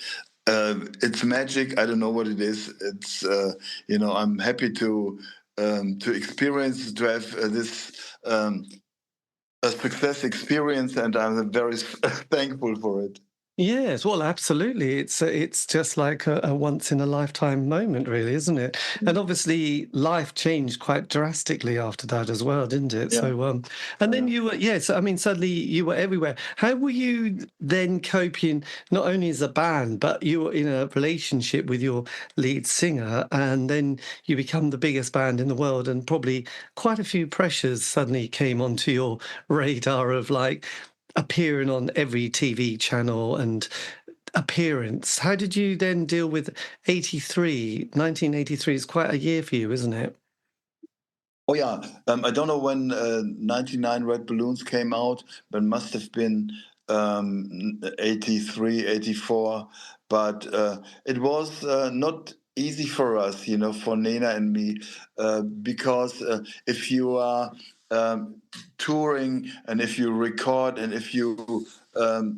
It's magic. I don't know what it is. It's I'm happy to experience, to have this a success experience, and I'm very thankful for it. Yes, well, absolutely. It's just like a once in a lifetime moment, really, isn't it? And obviously, life changed quite drastically after that as well, didn't it? Yeah. So, and then you were, yes, I mean, suddenly you were everywhere. How were you then coping, not only as a band, but you were in a relationship with your lead singer, and then you become the biggest band in the world, and probably quite a few pressures suddenly came onto your radar of like, appearing on every TV channel and appearance. How did you then deal with 83? 1983 is quite a year for you, isn't it? Oh yeah, I don't know when 99 Red Balloons came out, but must have been 83, 84. But it was not easy for us, for Nena and me, because if you are touring and if you record and if you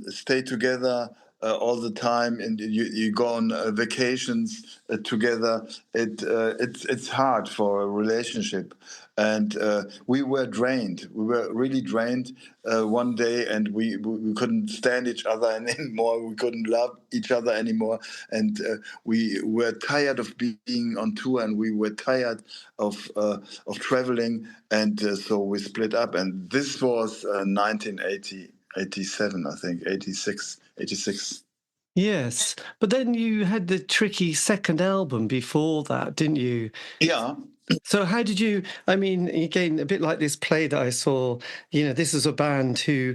stay together all the time and you go on vacations together, it's hard for a relationship. And we were drained. We were really drained one day, and we couldn't stand each other anymore. We couldn't love each other anymore, and we were tired of being on tour, and we were tired of traveling, and so we split up. And this was 1980, 87, I think, 86, 86. Yes, but then you had the tricky second album before that, didn't you? Yeah. So how did you, I mean, again, a bit like this play that I saw, this is a band who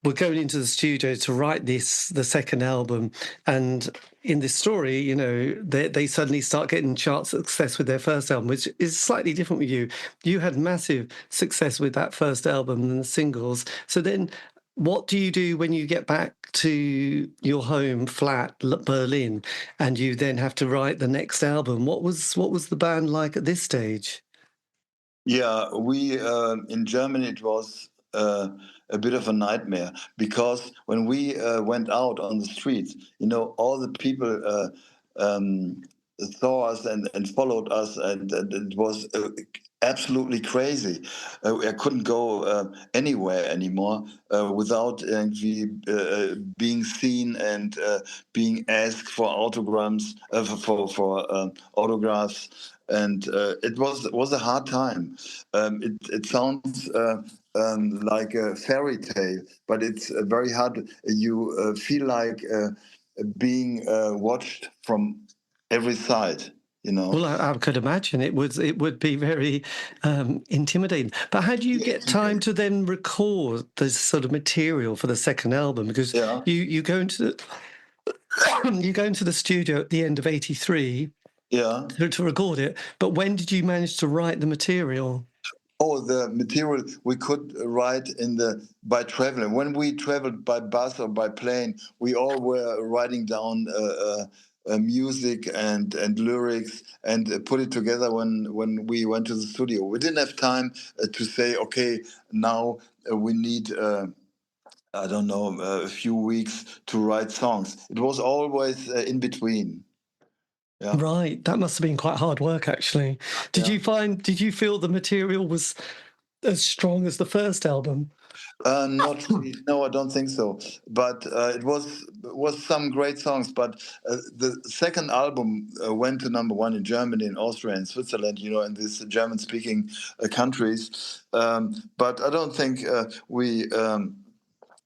were going into the studio to write the second album, and in this story, they suddenly start getting chart success with their first album, which is slightly different with you. You had massive success with that first album and the singles. So then what do you do when you get back to your home flat, Berlin, and you then have to write the next album? What was the band like at this stage? Yeah, we in Germany it was a bit of a nightmare because when we went out on the streets, all the people um, saw us and followed us, and it was absolutely crazy. I couldn't go anywhere anymore without being seen and being asked for autograms for autographs, and it was a hard time. It sounds like a fairy tale, but it's very hard. You feel like being watched from every side. Well, I could imagine it would be very intimidating. But how do you get time to then record this sort of material for the second album? Because Yeah. you go into the you go into the studio at the end of 83 Yeah. to record it. But when did you manage to write the material? Oh, the material we could write by traveling. When we traveled by bus or by plane, we all were writing down music and lyrics and put it together when we went to the studio. We didn't have time to say, okay, now we need. I don't know, a few weeks to write songs. It was always in between. Yeah. Right, that must have been quite hard work, actually. Did Yeah. did you feel the material was as strong as the first album? Not really. No, I don't think so. But it was some great songs. But the second album went to number one in Germany, in Austria, in Switzerland. In these German-speaking countries. But I don't think we.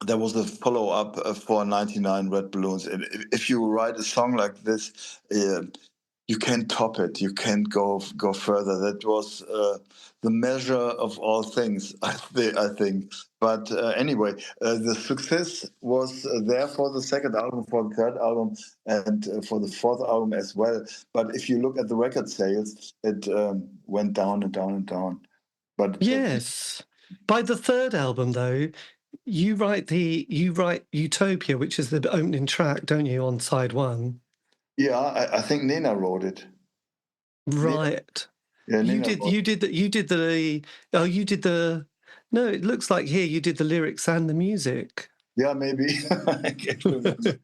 There was a follow-up for 99 Red Balloons. And if you write a song like this, you can't top it. You can't go further. That was the measure of all things, I think. But anyway, the success was there for the second album, for the third album, and for the fourth album as well. But if you look at the record sales, it went down and down and down. But Yes. By the third album, though, you write Utopia, which is the opening track, don't you, on side one? yeah, I think Nena wrote it. Right. Yeah, You Nena did wrote. you did the no, it looks like here you did the lyrics and the music. Yeah, maybe. I can't remember.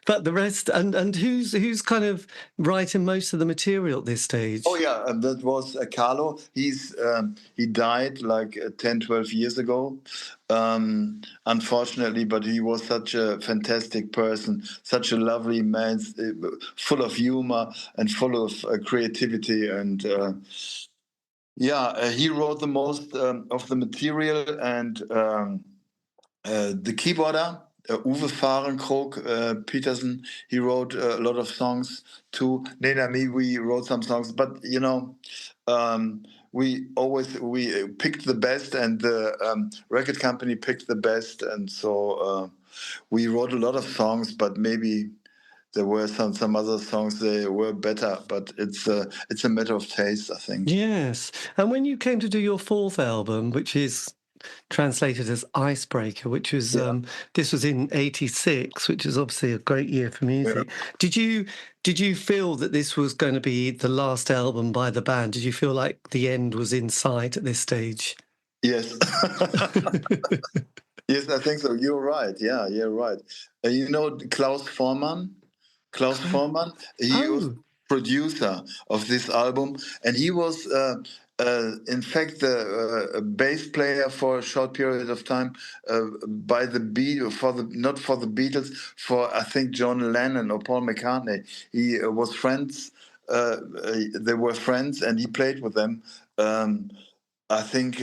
But the rest, and who's kind of writing most of the material at this stage? Oh yeah, that was Carlo. He died like 10, 12 years ago, unfortunately. But he was such a fantastic person, such a lovely man, full of humor and full of creativity. And he wrote the most of the material. And the keyboarder, Uwe Fahrenkrog Peterson, he wrote a lot of songs too. Nena, me, we wrote some songs, but we picked the best, and the record company picked the best, and so we wrote a lot of songs. But maybe there were some other songs they were better. But it's a matter of taste, I think. Yes. And when you came to do your fourth album, which is translated as Icebreaker, which was this was in '86, which is obviously a great year for music. Yeah. Did you feel that this was going to be the last album by the band? Did you feel like the end was in sight at this stage? Yes. Yes, I think so. You're right. Yeah, you're right. You know Klaus Formann? Klaus Formann, he was producer of this album, and he was, in fact, the bass player for a short period of time by the not for the Beatles, for I think John Lennon or Paul McCartney. He was friends. They were friends, and he played with them. I think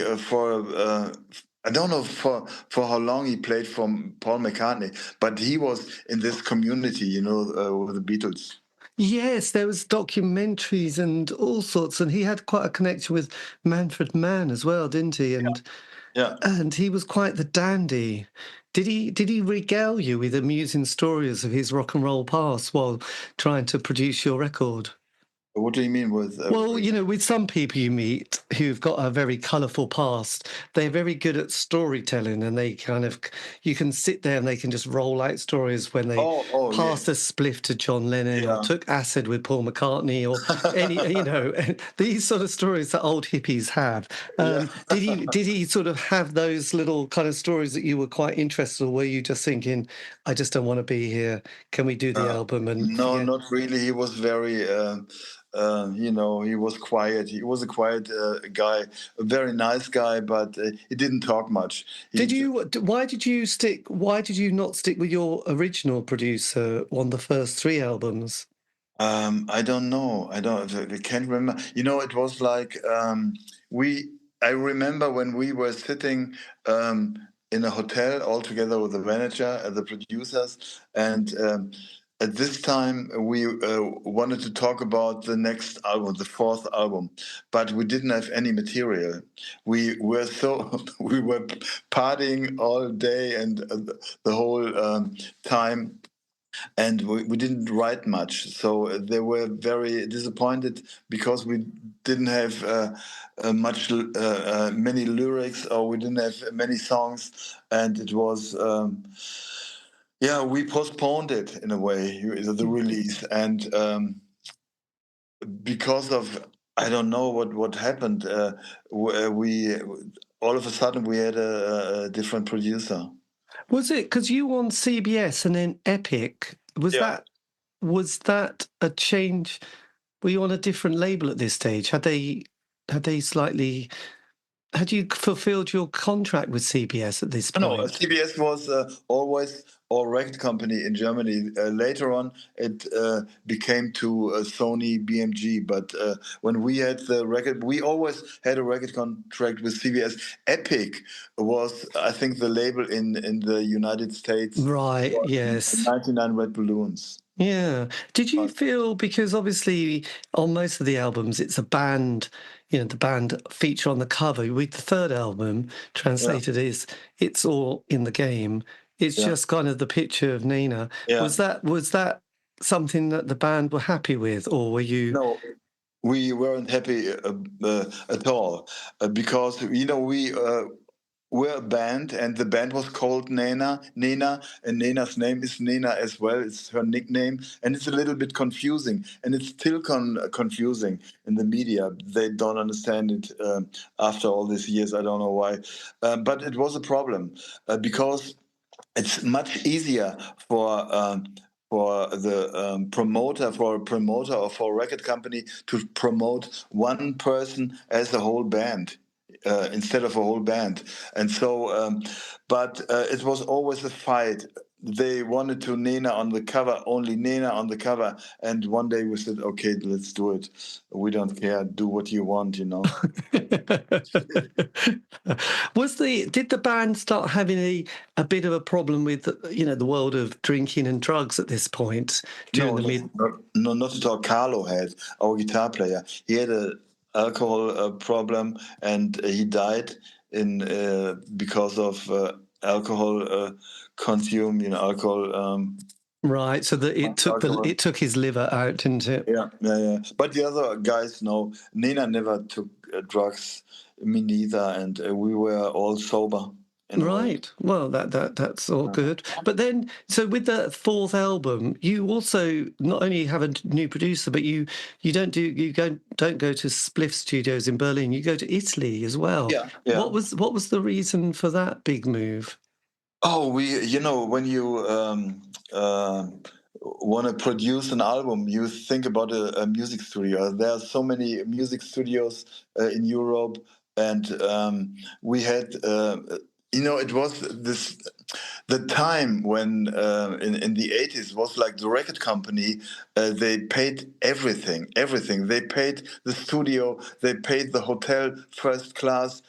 I don't know for how long he played for Paul McCartney, but he was in this community, with the Beatles. Yes, there was documentaries and all sorts, and he had quite a connection with Manfred Mann as well, didn't he? And he was quite the dandy. Did he regale you with amusing stories of his rock and roll past while trying to produce your record? What do you mean with? Well, with some people you meet who've got a very colourful past, they're very good at storytelling, and you can sit there and they can just roll out stories when they passed a spliff to John Lennon or took acid with Paul McCartney or these sort of stories that old hippies have. Did he sort of have those little kind of stories that you were quite interested, or were you just thinking, I just don't want to be here, can we do the album? And no, not really. He was very he was quiet. He was a quiet guy, a very nice guy, but he didn't talk much. Why did you not stick with your original producer on the first three albums? I don't know. I can't remember. It was like I remember when we were sitting in a hotel all together with the manager and the producers, and at this time we wanted to talk about the next album, the fourth album, but we didn't have any material. We were we were partying all day and the whole time, and we didn't write much. So they were very disappointed because we didn't have many lyrics, or we didn't have many songs, and it was we postponed it in a way, the release. And because of, I don't know what happened, we all of a sudden we had a different producer. Was it because you were on CBS and then Epic? Was that a change? Were you on a different label at this stage? Had you fulfilled your contract with CBS at this point? No, CBS was always our record company in Germany. Later on, it became to Sony BMG. But when we had the record, we always had a record contract with CBS. Epic was, I think, the label in the United States. Right, yes. 99 Red Balloons. Yeah. Did you feel, because obviously on most of the albums, it's a band, the band feature on the cover. With the third album, translated is It's All in the Game. It's just kind of the picture of Nena. Yeah. Was that something that the band were happy with, or were you? No, we weren't happy at all because, we were a band, and the band was called Nena, and Nena's name is Nena as well. It's her nickname, and it's a little bit confusing, and it's still confusing in the media. They don't understand it after all these years. I don't know why, but it was a problem because it's much easier for the for a promoter or for a record company to promote one person as a whole band. Instead of a whole band, and so, but it was always a fight. They wanted to Nena on the cover, only Nena on the cover, and one day we said, "Okay, let's do it. We don't care. Do what you want, you know." Did the band start having a bit of a problem with the world of drinking and drugs at this point during No, the mid? no, not at all. Carlo had, our guitar player. He had a alcohol problem, and he died in because of alcohol consume. You know, alcohol. Right, so that Alcohol. it took his liver out, didn't it? Yeah, yeah, yeah. But the other guys, no. Nina never took drugs. Me neither, and we were all sober in a way. Right. Well, that's all good. But then, so with the fourth album, you also not only have a new producer, but you don't go to Spliff Studios in Berlin. You go to Italy as well. Yeah, yeah. What was the reason for that big move? Oh, when you want to produce an album, you think about a music studio. There are so many music studios in Europe, and we had, it was the time when in the 80s was like the record company. They paid everything. They paid the studio, they paid the hotel first class.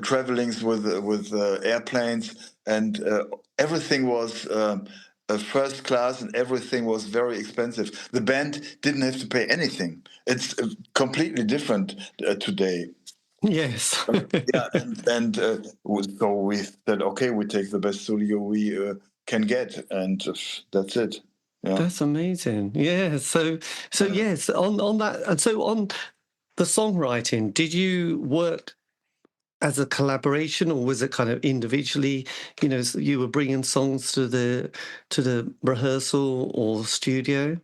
Travelings with airplanes, and everything was first class, and everything was very expensive. The band didn't have to pay anything. It's completely different today. Yes. Yeah, and so we said, okay, we take the best studio we can get, and that's it. Yeah. That's amazing. Yeah. So yes, on that, and so on the songwriting, did you work as a collaboration, or was it kind of individually? So you were bringing songs to the rehearsal or studio.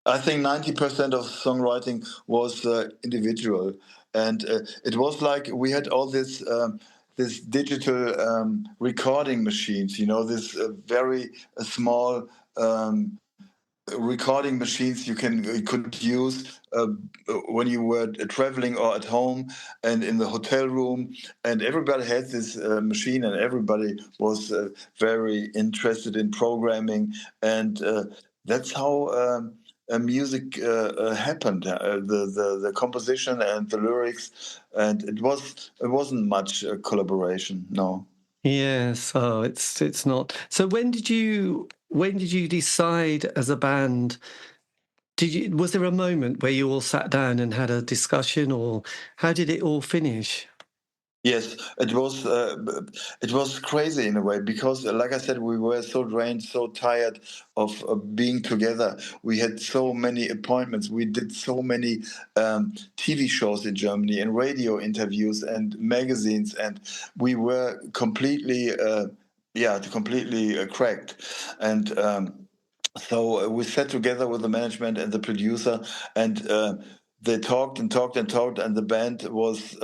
I think 90% of songwriting was individual, and it was like we had all this digital recording machines. This very small recording machines you could use when you were traveling or at home and in the hotel room, and everybody had this machine, and everybody was very interested in programming, and that's how music happened. The composition and the lyrics, and it wasn't much collaboration. No. Yes. Oh, it's not. So when did you decide as a band? Was there a moment where you all sat down and had a discussion, or how did it all finish? Yes, it was crazy in a way because, like I said, we were so drained, so tired of being together. We had so many appointments. We did so many TV shows in Germany and radio interviews and magazines, and we were completely cracked. And so we sat together with the management and the producer, and they talked and talked and talked, and the band was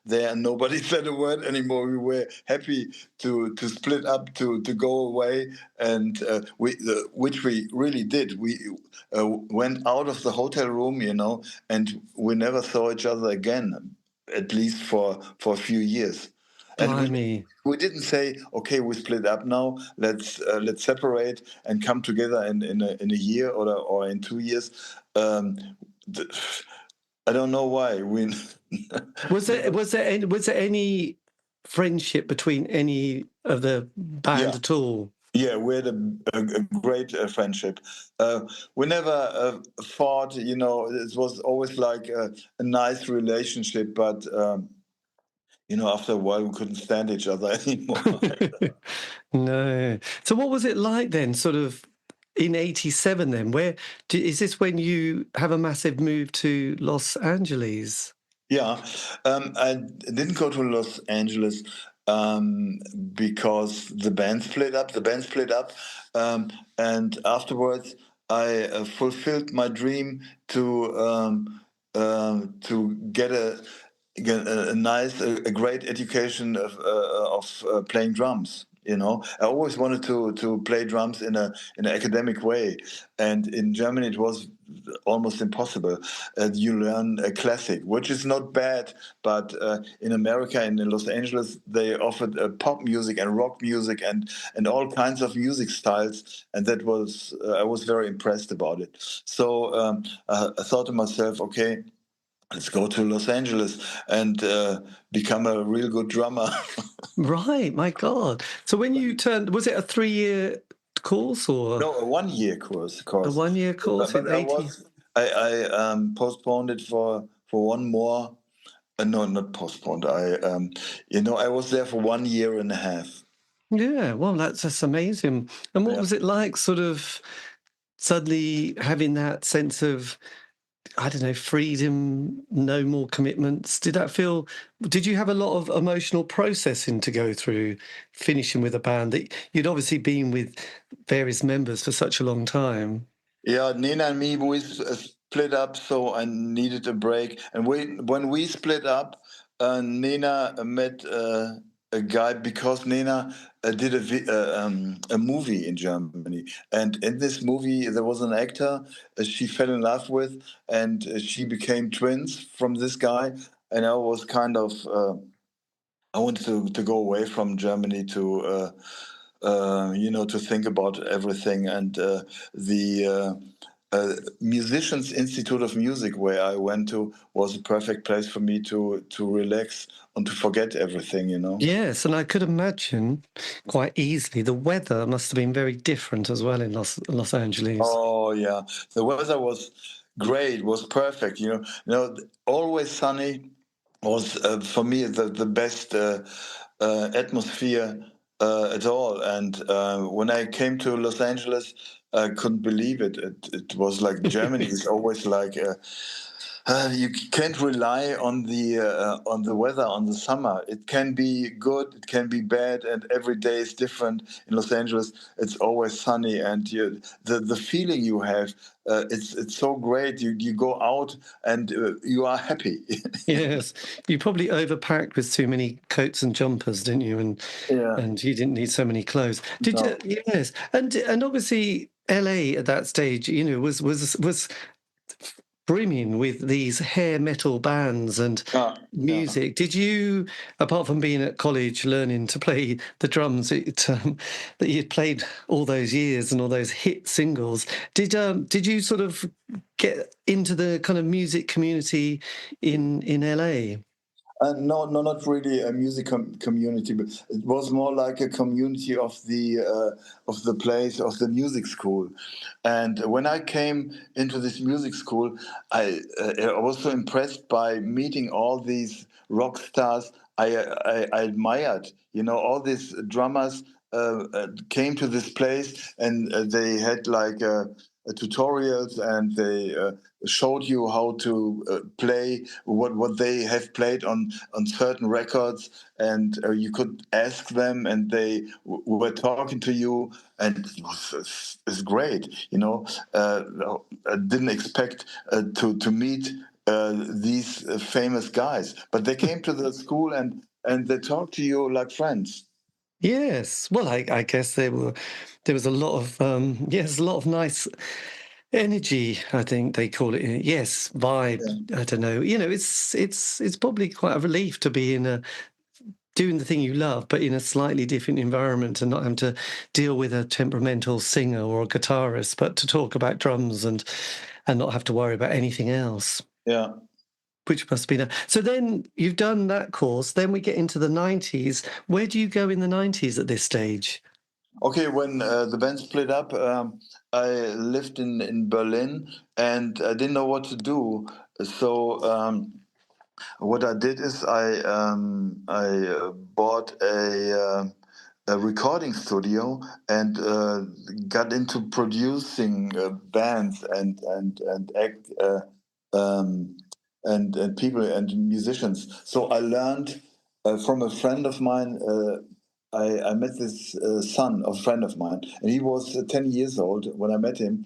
there, and nobody said a word anymore. We were happy to split up, to go away, and which we really did. We went out of the hotel room, and we never saw each other again, at least for a few years. And Blimey. we didn't say, okay, we split up now. Let's separate and come together in a year or in 2 years. I don't know why. We Was there any friendship between any of the band yeah. at all? Yeah, we had a great friendship. We never fought. It was always like a nice relationship, but after a while we couldn't stand each other anymore. No. So what was it like then, sort of in 87 then? Is this when you have a massive move to Los Angeles? Yeah, I didn't go to Los Angeles because the band split up. And afterwards I fulfilled my dream to get a great education of playing drums. I always wanted to play drums in an academic way, and in Germany it was almost impossible. You learn a classic, which is not bad, but in America and in Los Angeles they offered pop music and rock music and all kinds of music styles, and that was I was very impressed about it. So I thought to myself, okay, let's go to Los Angeles and become a real good drummer. Right, my God. So when you turned, was it a 3-year course or No, a 1 year course, of a course. 1-year But, course but in I 80? was postponed it for one more. No, not postponed. I was there for 1 year and a half. Yeah, well, that's amazing. And what Yeah. was it like, sort of suddenly having that sense of, I don't know, freedom, no more commitments? Did you have a lot of emotional processing to go through finishing with a band that you'd obviously been with various members for such a long time? Yeah, Nena and me, we split up, so I needed a break. And when we split up, Nena met a guy because Nena did a movie in Germany. And in this movie, there was an actor she fell in love with, and she became twins from this guy. And I was kind of, I wanted to go away from Germany to think about everything. And the Musicians Institute of Music, where I went to, was a perfect place for me to relax and to forget everything. Yes, and I could imagine quite easily the weather must have been very different as well in Los Angeles. Oh yeah, the weather was great, was perfect. Always sunny was for me the best atmosphere at all. And when I came to Los Angeles, I couldn't believe it. It was like Germany is always like. You can't rely on the weather on the summer. It can be good, it can be bad, and every day is different. In Los Angeles, it's always sunny, and the feeling you have, it's so great. You go out and you are happy. Yes, you probably overpacked with too many coats and jumpers, didn't you? And Yeah. and you didn't need so many clothes. Did you? No. Yes, and obviously LA at that stage, was brimming with these hair metal bands and Yeah. Yeah. music. Did you, apart from being at college learning to play the drums that you'd played all those years and all those hit singles, did you sort of get into the kind of music community in LA? No, no, not really a music community, but it was more like a community of the place of the music school. And when I came into this music school, I was so impressed by meeting all these rock stars I admired. All these drummers came to this place, and they had like tutorials, and they showed you how to play what they have played on certain records, and you could ask them, and they were talking to you, and it's great. I didn't expect to meet these famous guys, but they came to the school, and they talked to you like friends. Yes. Well, I guess there was a lot of yes, a lot of nice energy, I think they call it. Yes, vibe. Yeah. I don't know. It's probably quite a relief to be doing the thing you love, but in a slightly different environment and not having to deal with a temperamental singer or a guitarist, but to talk about drums and not have to worry about anything else. Yeah. Which must be that. So then you've done that course. Then we get into the 90s. Where do you go in the 90s at this stage? Okay, when the band split up, I lived in Berlin, and I didn't know what to do. So what I did is I bought a recording studio, and got into producing bands and act and people and musicians. So I learned from a friend of mine. I met this son of a friend of mine, and he was 10 years old when I met him.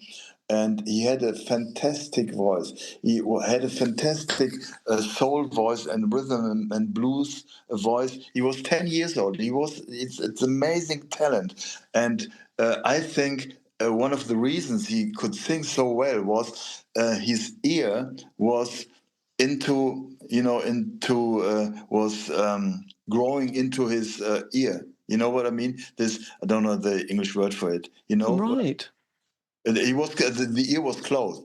and he had a fantastic voice. He had a fantastic soul voice and rhythm and blues voice. He was 10 years old. It's amazing talent. And I think one of the reasons he could sing so well was his ear was growing into his ear. You know what I mean? This, I don't know the English word for it. You know, Right. he was the ear was closed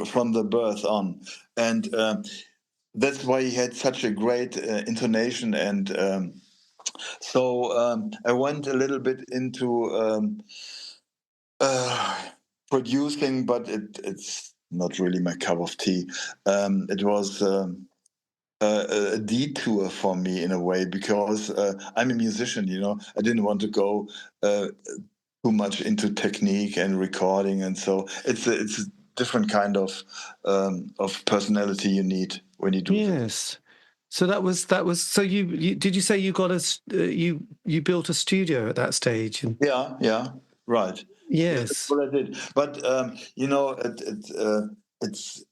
from the birth on, and that's why he had such a great intonation. And I went a little bit into producing, but it's not really my cup of tea. It was. A detour for me in a way, because I'm a musician. I didn't want to go too much into technique and recording, and so it's a different kind of personality you need when you do this. Yes. So that was so you did you say you got you built a studio at that stage? And Yeah, right. Yeah, that's yes. what I did. But it's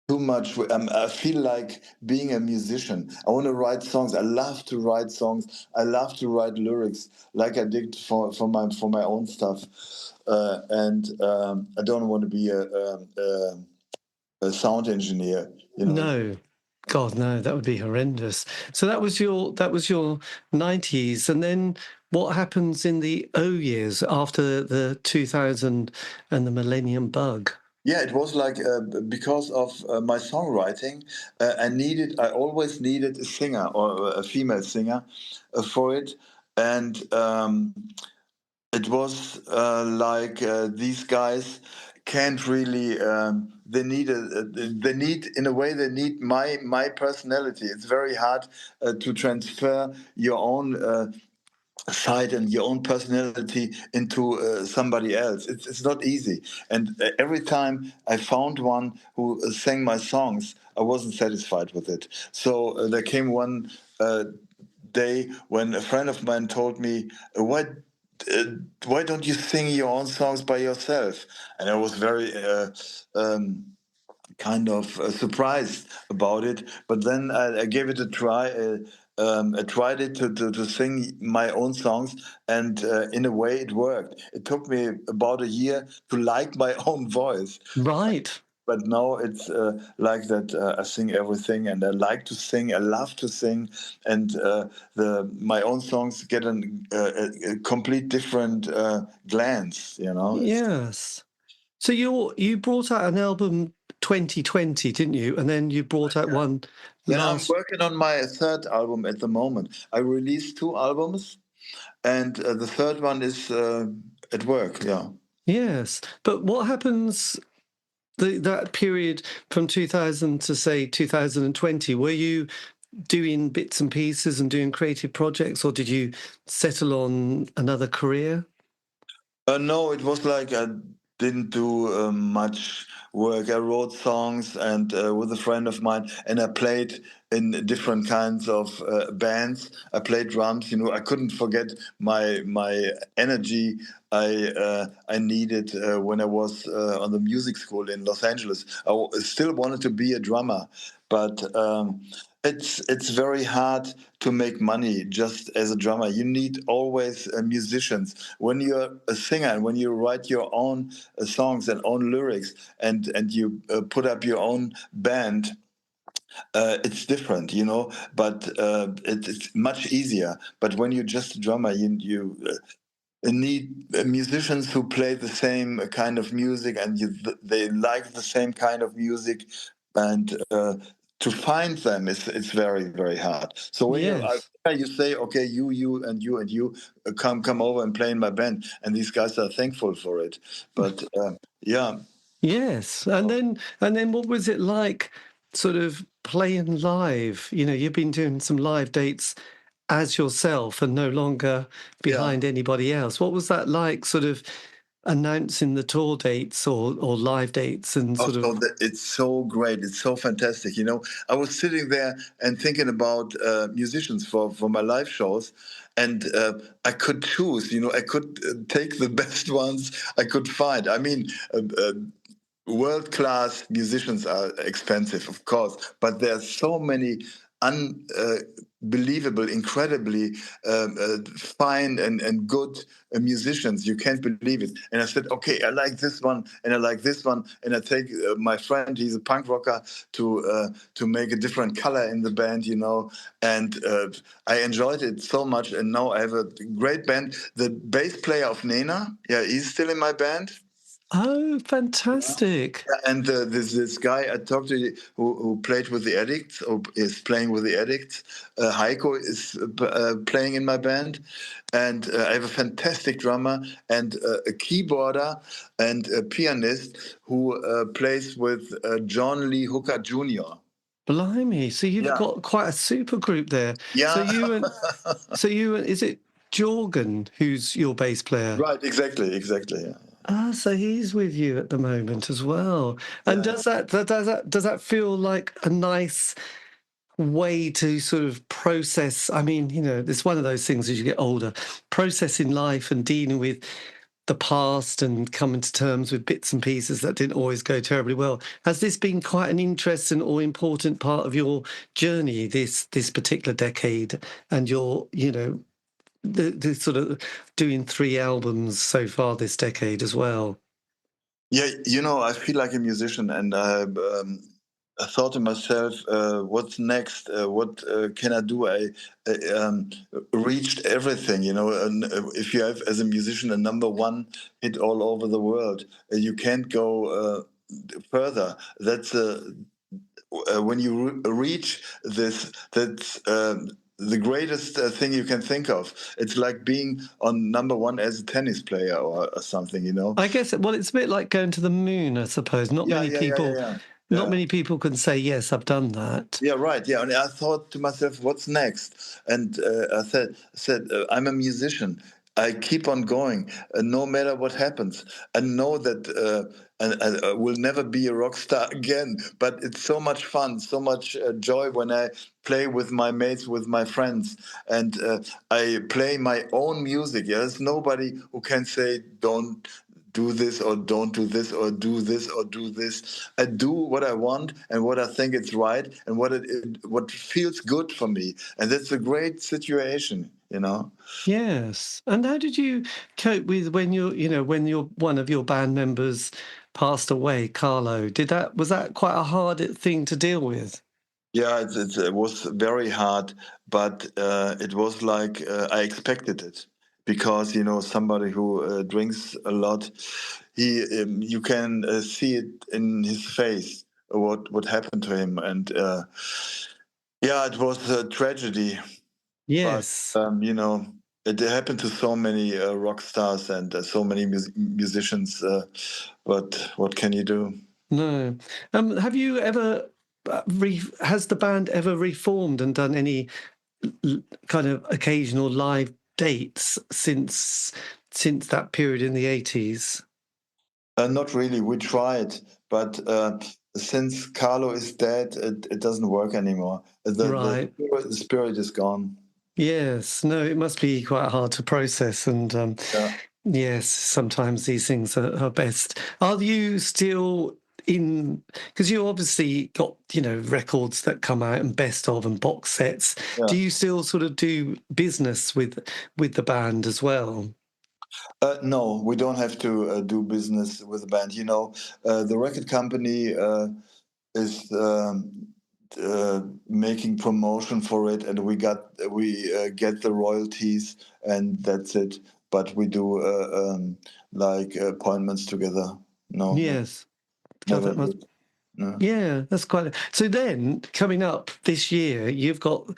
too much. I feel like being a musician. I want to write songs. I love to write songs. I love to write lyrics, like I did for my own stuff. And I don't want to be a sound engineer. No. God, no, that would be horrendous. So that was your 90s, and then what happens in the O years after the 2000 and the Millennium Bug? Yeah, it was like because of my songwriting, I always needed a singer or a female singer for it, and it was like these guys can't really. They need my personality. It's very hard to transfer your own side and your own personality into somebody else. It's not easy. And every time I found one who sang my songs, I wasn't satisfied with it. So there came one day when a friend of mine told me, uh, why don't you sing your own songs by yourself? And I was very kind of surprised about it. But then I gave it a try. I tried it to sing my own songs, and in a way it worked. It took me about a year to like my own voice. Right. But now it's like that. I sing everything, and I like to sing. I love to sing, and my own songs get a complete different glance. Yes. So you brought out an album 2020, didn't you? And then you brought out one Yeah, I'm last. working on my third album at the moment. I released two albums, and the third one is at work. Yeah. Yes. But what happens that period from 2000 to say 2020? Were you doing bits and pieces and doing creative projects, or did you settle on another career? No, it was like I didn't do much work. I wrote songs and with a friend of mine, and I played in different kinds of bands. I played drums. I couldn't forget my energy I needed when I was on the music school in Los Angeles. Still wanted to be a drummer, but it's very hard to make money just as a drummer. You need always musicians. When you're a singer and when you write your own songs and own lyrics, and you put up your own band, it's different, but it's much easier. But when you're just a drummer, you need musicians who play the same kind of music, and they like the same kind of music, and to find them is it's very, very hard. So when Yes. you say, okay, you and you and you come over and play in my band, and these guys are thankful for it. But yeah. Yes. And then what was it like sort of playing live? You've been doing some live dates as yourself and no longer Yeah. behind anybody else. What was that like, sort of announcing the tour dates or live dates and Oh, sort of. it's so great. It's so fantastic. I was sitting there and thinking about musicians for my live shows, and I could choose. I could take the best ones I could find. I mean, world-class musicians are expensive, of course, but there are so many unbelievable, incredibly fine and good musicians. You can't believe it. And I said, okay, I like this one, and I like this one, and I take my friend, he's a punk rocker, to make a different color in the band, and I enjoyed it so much. And now I have a great band. The bass player of Nena, yeah, he's still in my band. Oh, fantastic. Yeah, and this guy I talked to who played with the Addicts, or is playing with the Addicts, Heiko is playing in my band, and I have a fantastic drummer and a keyboarder and a pianist who plays with John Lee Hooker Jr. Blimey. So you've Yeah, got quite a super group there. So yeah, is it Jorgen who's your bass player? right, exactly. Yeah, Ah, so he's with you at the moment as well. And yeah. does that feel like a nice way to sort of process? I mean, it's one of those things as you get older, processing life and dealing with the past and coming to terms with bits and pieces that didn't always go terribly well. Has this been quite an interesting or important part of your journey, this particular decade, and your, the sort of doing 3 albums so far this decade as well? Yeah, I feel like a musician, and I thought to myself, what's next? What can I do? I reached everything, And if you have, as a musician, a number one hit all over the world, you can't go further. That's when you reach this. That's the greatest thing you can think of. It's like being on number one as a tennis player or something. I guess, well, it's a bit like going to the moon, I suppose. Not Yeah, many yeah, yeah, yeah, people, yeah. not Yeah. many people can say, yes, I've done that. Yeah, right. Yeah, and I thought to myself, what's next? And I said, I'm a musician. I keep on going, no matter what happens. I know that I will never be a rock star again, but it's so much fun, so much joy when I play with my mates, with my friends, and I play my own music. Yeah, there's nobody who can say, don't do this or don't do this or do this or do this. I do what I want and what I think is right and what feels good for me, and that's a great situation. Yes. And how did you cope with when when one of your band members passed away, Carlo? Was that quite a hard thing to deal with? Yeah, it was very hard, but it was like I expected it because somebody who drinks a lot, you can see it in his face what happened to him, and yeah, it was a tragedy. But Yes. it happened to so many rock stars and so many musicians. But what can you do? No. Have you ever has the band ever reformed and done any kind of occasional live dates since that period in the 80s? Not really. We tried, but since Carlo is dead, it doesn't work anymore. Right. The spirit is gone. Yes. No, it must be quite hard to process. And Yeah. yes, sometimes these things are best. Are you still in? Because you obviously got, records that come out and best of and box sets. Yeah. Do you still sort of do business with the band as well? No, we don't have to do business with the band. The record company is making promotion for it, and we get the royalties, and that's it. But we do like appointments together. No, no, Yes. God, never that must. did. No. Yeah, that's quite. So then, coming up this year, you've got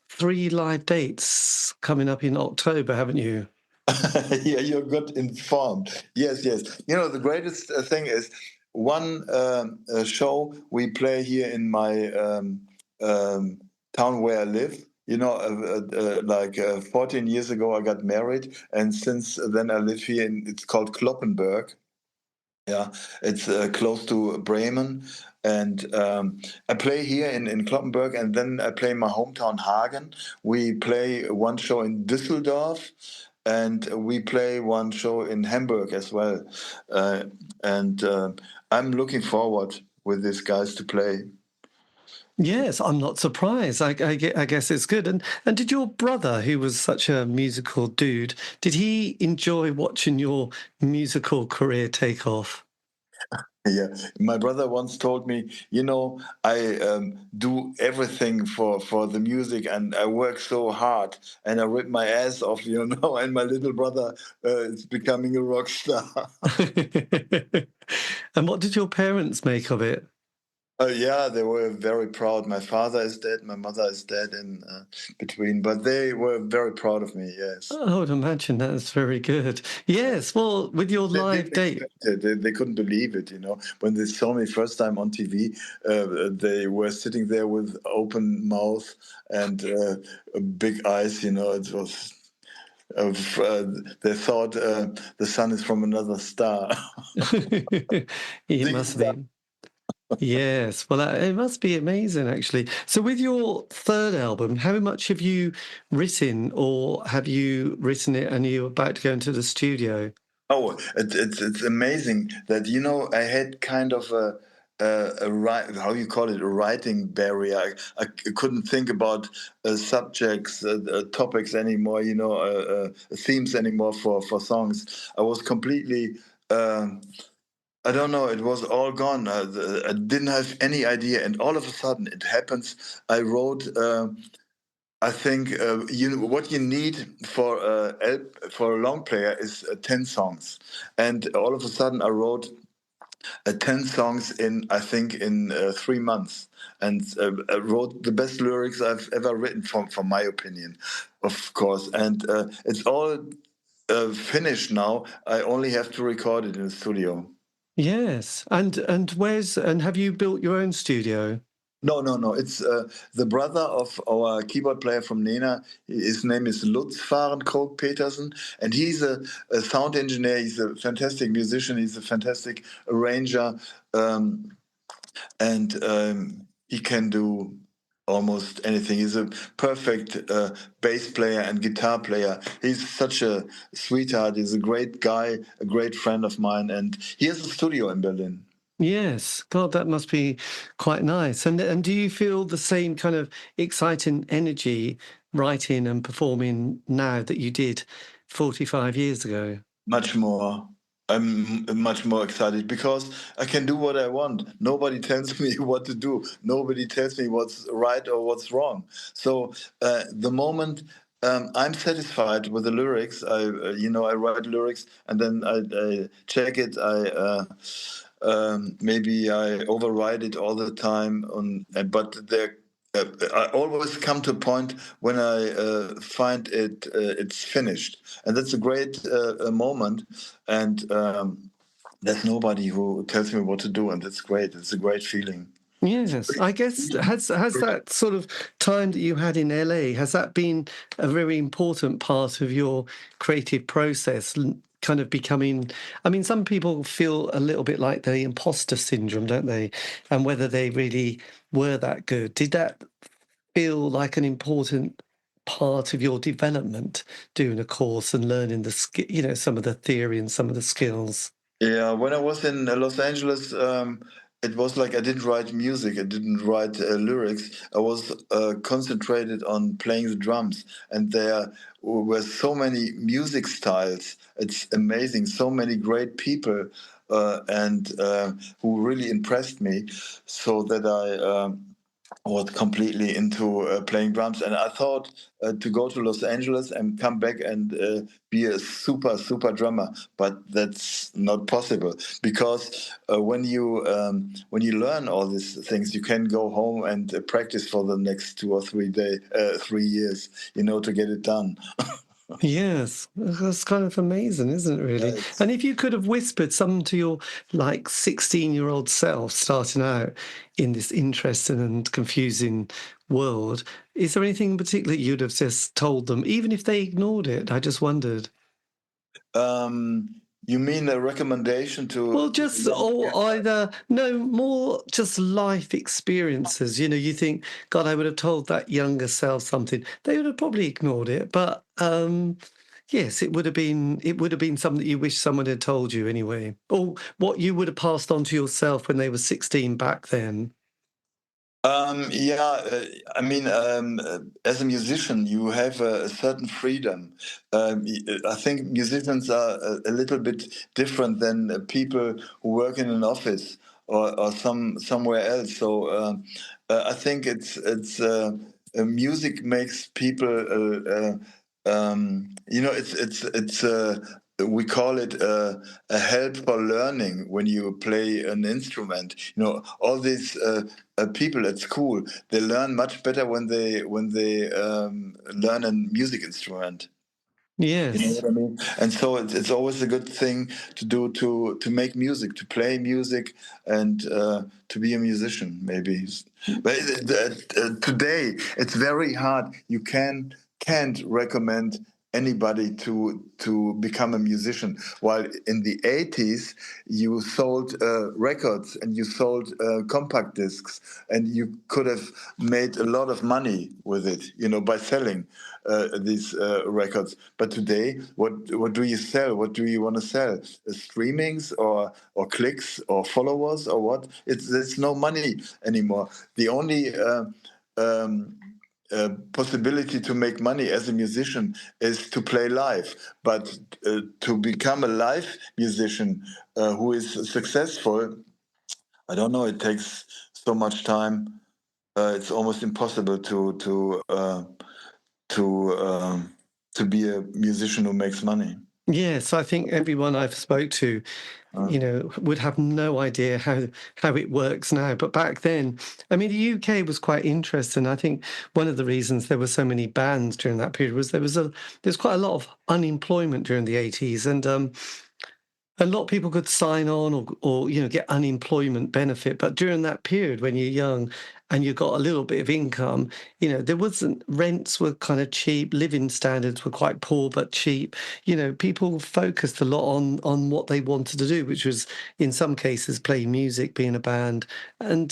3 live dates coming up in October, haven't you? Yeah, you're good informed. Yes, yes. The greatest thing is one show we play here in my town where I live. Like 14 years ago, I got married, and since then I live here. It's called Kloppenburg. Yeah, it's close to Bremen, and I play here in Kloppenburg, and then I play in my hometown Hagen. We play one show in Düsseldorf, and we play one show in Hamburg as well. Uh, and I'm looking forward with these guys to play. Yes, I'm not surprised. I guess it's good. And did your brother, who was such a musical dude, did he enjoy watching your musical career take off? Yeah, my brother once told me, I do everything for the music, and I work so hard, and I rip my ass off, and my little brother is becoming a rock star. And what did your parents make of it? Yeah, they were very proud. My father is dead, my mother is dead in between, but they were very proud of me. Yes. I would imagine that's very good. Yes, well, with your They live didn't date. expect it. They couldn't believe it. When they saw me first time on TV, they were sitting there with open mouth and big eyes. It was. They thought the sun is from another star. It Big must star. be. Yes, well, it must be amazing, actually. So, with your third album, how much have you written, or have you written it and you're about to go into the studio? Oh, it's amazing that I had kind of how you call it, a writing barrier. I couldn't think about subjects, topics anymore. Themes anymore for songs. I was completely. I don't know. It was all gone. I didn't have any idea, and all of a sudden, it happens. I wrote. I think what you need for a long player is 10 songs, and all of a sudden I wrote 10 songs in, I think, in 3 months, and I wrote the best lyrics I've ever written, from my opinion, of course. And it's all finished now. I only have to record it in the studio. Yes, and have you built your own studio? No, no, no. It's the brother of our keyboard player from Nena. His name is Lutz Fahrenkrog Petersen, and he's a sound engineer. He's a fantastic musician. He's a fantastic arranger, um, and he can do almost anything. He's a perfect bass player and guitar player. He's such a sweetheart. He's a great guy, a great friend of mine, and he has a studio in Berlin. Yes, God, that must be quite nice. And do you feel the same kind of exciting energy writing and performing now that you did 45 years ago? Much more. I'm much more excited because I can do what I want. Nobody tells me what to do. Nobody tells me what's right or what's wrong. So the moment I'm satisfied with the lyrics, I write lyrics, and then I check it. Maybe I override it all the time. But there I always come to a point when I find it's finished, and that's a great moment. And there's nobody who tells me what to do, and that's great. It's a great feeling. Yes, I guess has that sort of time that you had in LA, has that been a very important part of your creative process? Kind of becoming, I mean, some people feel a little bit like the imposter syndrome, don't they? And whether they really were that good. Did that feel like an important part of your development, doing a course and learning some of the theory and some of the skills? Yeah, when I was in Los Angeles, it was like I didn't write music. I didn't write lyrics. I was concentrated on playing the drums, and there were so many music styles. It's amazing. So many great people, and who really impressed me, so that I was completely into playing drums. And I thought to go to Los Angeles and come back and be a super drummer, but that's not possible because when you learn all these things, you can go home and practice for the next 2 or 3 years, to get it done. Yes, that's kind of amazing, isn't it, really? It's, And if you could have whispered something to your, like, 16-year-old self starting out in this interesting and confusing world, is there anything in particular you'd have just told them, even if they ignored it? I just wondered. you mean a recommendation Well, to just, young or kids? either, no, more just life experiences. You know, you think, God, I would have told that younger self something. They would have probably ignored it, but yes, it would have been something that you wish someone had told you anyway, or what you would have passed on to yourself when they were 16 back then. Yeah, I mean, as a musician, you have a certain freedom. I think musicians are a little bit different than people who work in an office or somewhere else. So I think music makes people, it's we call it a help for learning when you play an instrument. You know, all these people at school, they learn much better when they learn a music instrument. You know Yes. what I mean? And so it's always a good thing to do, to make music, to play music, and to be a musician, maybe. But today it's very hard. You can't recommend anybody to become a musician. While in the 80s you sold records and you sold compact discs, and you could have made a lot of money with it, you know, by selling these records. But today, what do you sell? What do you want to sell? Streamings or clicks or followers or what? There's no money anymore. The only um, possibility to make money as a musician is to play live. But to become a live musician who is successful, I don't know. It takes so much time. It's almost impossible to to be a musician who makes money. Yes, I think everyone I've spoke to, Uh, would have no idea how it works now. But back then, I mean, the UK was quite interesting. I think one of the reasons there were so many bands during that period was there's quite a lot of unemployment during the 80s, and a lot of people could sign on or get unemployment benefit. But during that period when you're young and you got a little bit of income, there wasn't, rents were kind of cheap, living standards were quite poor but cheap. People focused a lot on what they wanted to do, which was in some cases play music, be in a band, and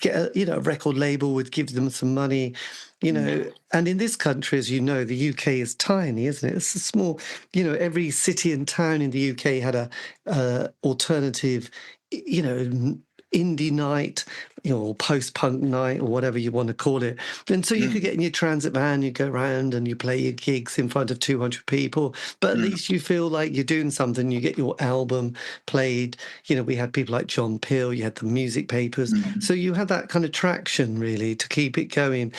get a record label would give them some money. And in this country, as you know, the UK is tiny, isn't it? It's a small, every city and town in the UK had a alternative, indie night, or post-punk night, or whatever you want to call it. And so you could get in your transit van, you go around and you play your gigs in front of 200 people, but at least you feel like you're doing something. You get your album played. We had people like John Peel, you had the music papers. So you had that kind of traction, really, to keep it going.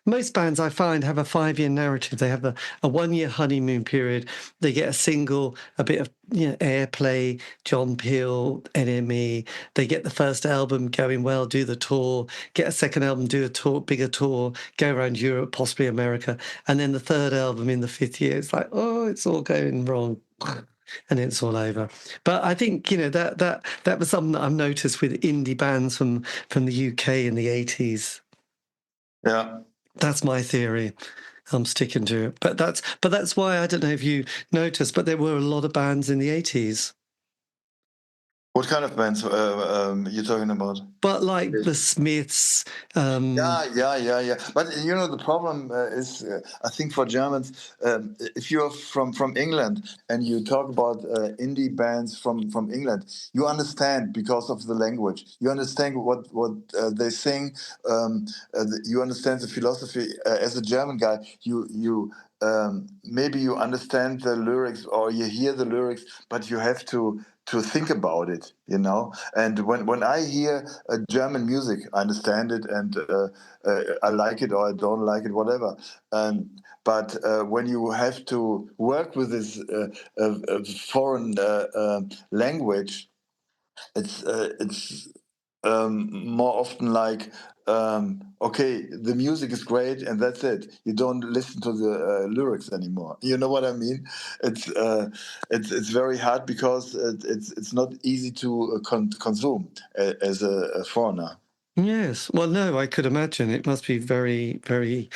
Most bands I find have a 5-year narrative. They have a 1-year honeymoon period. They get a single, a bit of airplay, John Peel, NME. They get the first album going well, do the tour, get a second album, do a tour, bigger tour, go around Europe, possibly America. And then the third album in the 5th year, it's like, oh, it's all going wrong. And it's all over. But I think that was something that I've noticed with indie bands from the UK in the 80s. yeah. That's my theory. I'm sticking to it. But that's why, I don't know if you noticed, but there were a lot of bands in the 80s. What kind of bands you're talking about? But like the Smiths, Yeah. But you know, the problem is, I think for Germans, if you're from England and you talk about indie bands from England, you understand because of the language. You understand what they sing. You understand the philosophy. As a German guy, you maybe you understand the lyrics or you hear the lyrics, but you have to think about it, you know. And when I hear German music, I understand it, and I like it or I don't like it, whatever. But when you have to work with this foreign language, it's more often like, okay, the music is great and that's it. You don't listen to the lyrics anymore. You know what I mean? It's very hard because it's not easy to consume as a foreigner. Yes. Well, no, I could imagine it must be very, very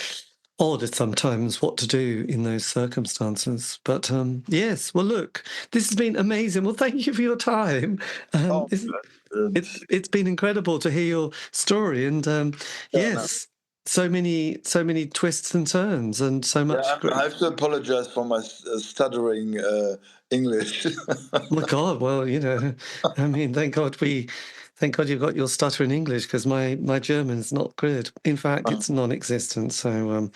odd at sometimes what to do in those circumstances. But yes, well, look, this has been amazing. Well, thank you for your time. Oh, It's been incredible to hear your story, and yeah, no. yes, so many twists and turns, and so Yeah, much I great. have to apologize for my stuttering English. My God, well, I mean, thank God you got your stutter in English because my German's not good. In fact, it's non-existent. So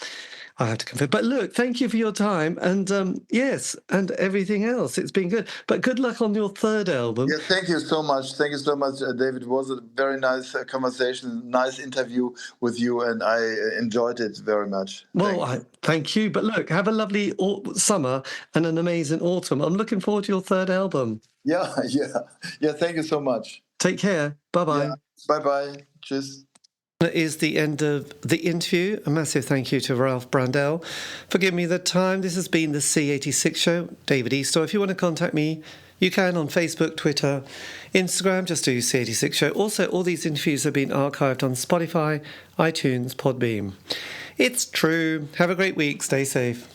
I have to confess. But look, thank you for your time, and yes, and everything else. It's been good. But good luck on your third album. Yeah, thank you so much. Thank you so much, David. It was a very nice conversation, nice interview with you, and I enjoyed it very much. Well, Thank you. thank you. But look, have a lovely summer and an amazing autumn. I'm looking forward to your third album. Yeah, yeah, yeah. Thank you so much. Take care. Bye Yeah. bye. Bye bye. Cheers. That is the end of the interview. A massive thank you to Rolf Brendel for giving me the time. This has been the C86 Show. David Eastaugh. If you want to contact me, you can on Facebook, Twitter, Instagram. Just do C86 Show. Also, all these interviews have been archived on Spotify, iTunes, Podbean. It's true. Have a great week. Stay safe.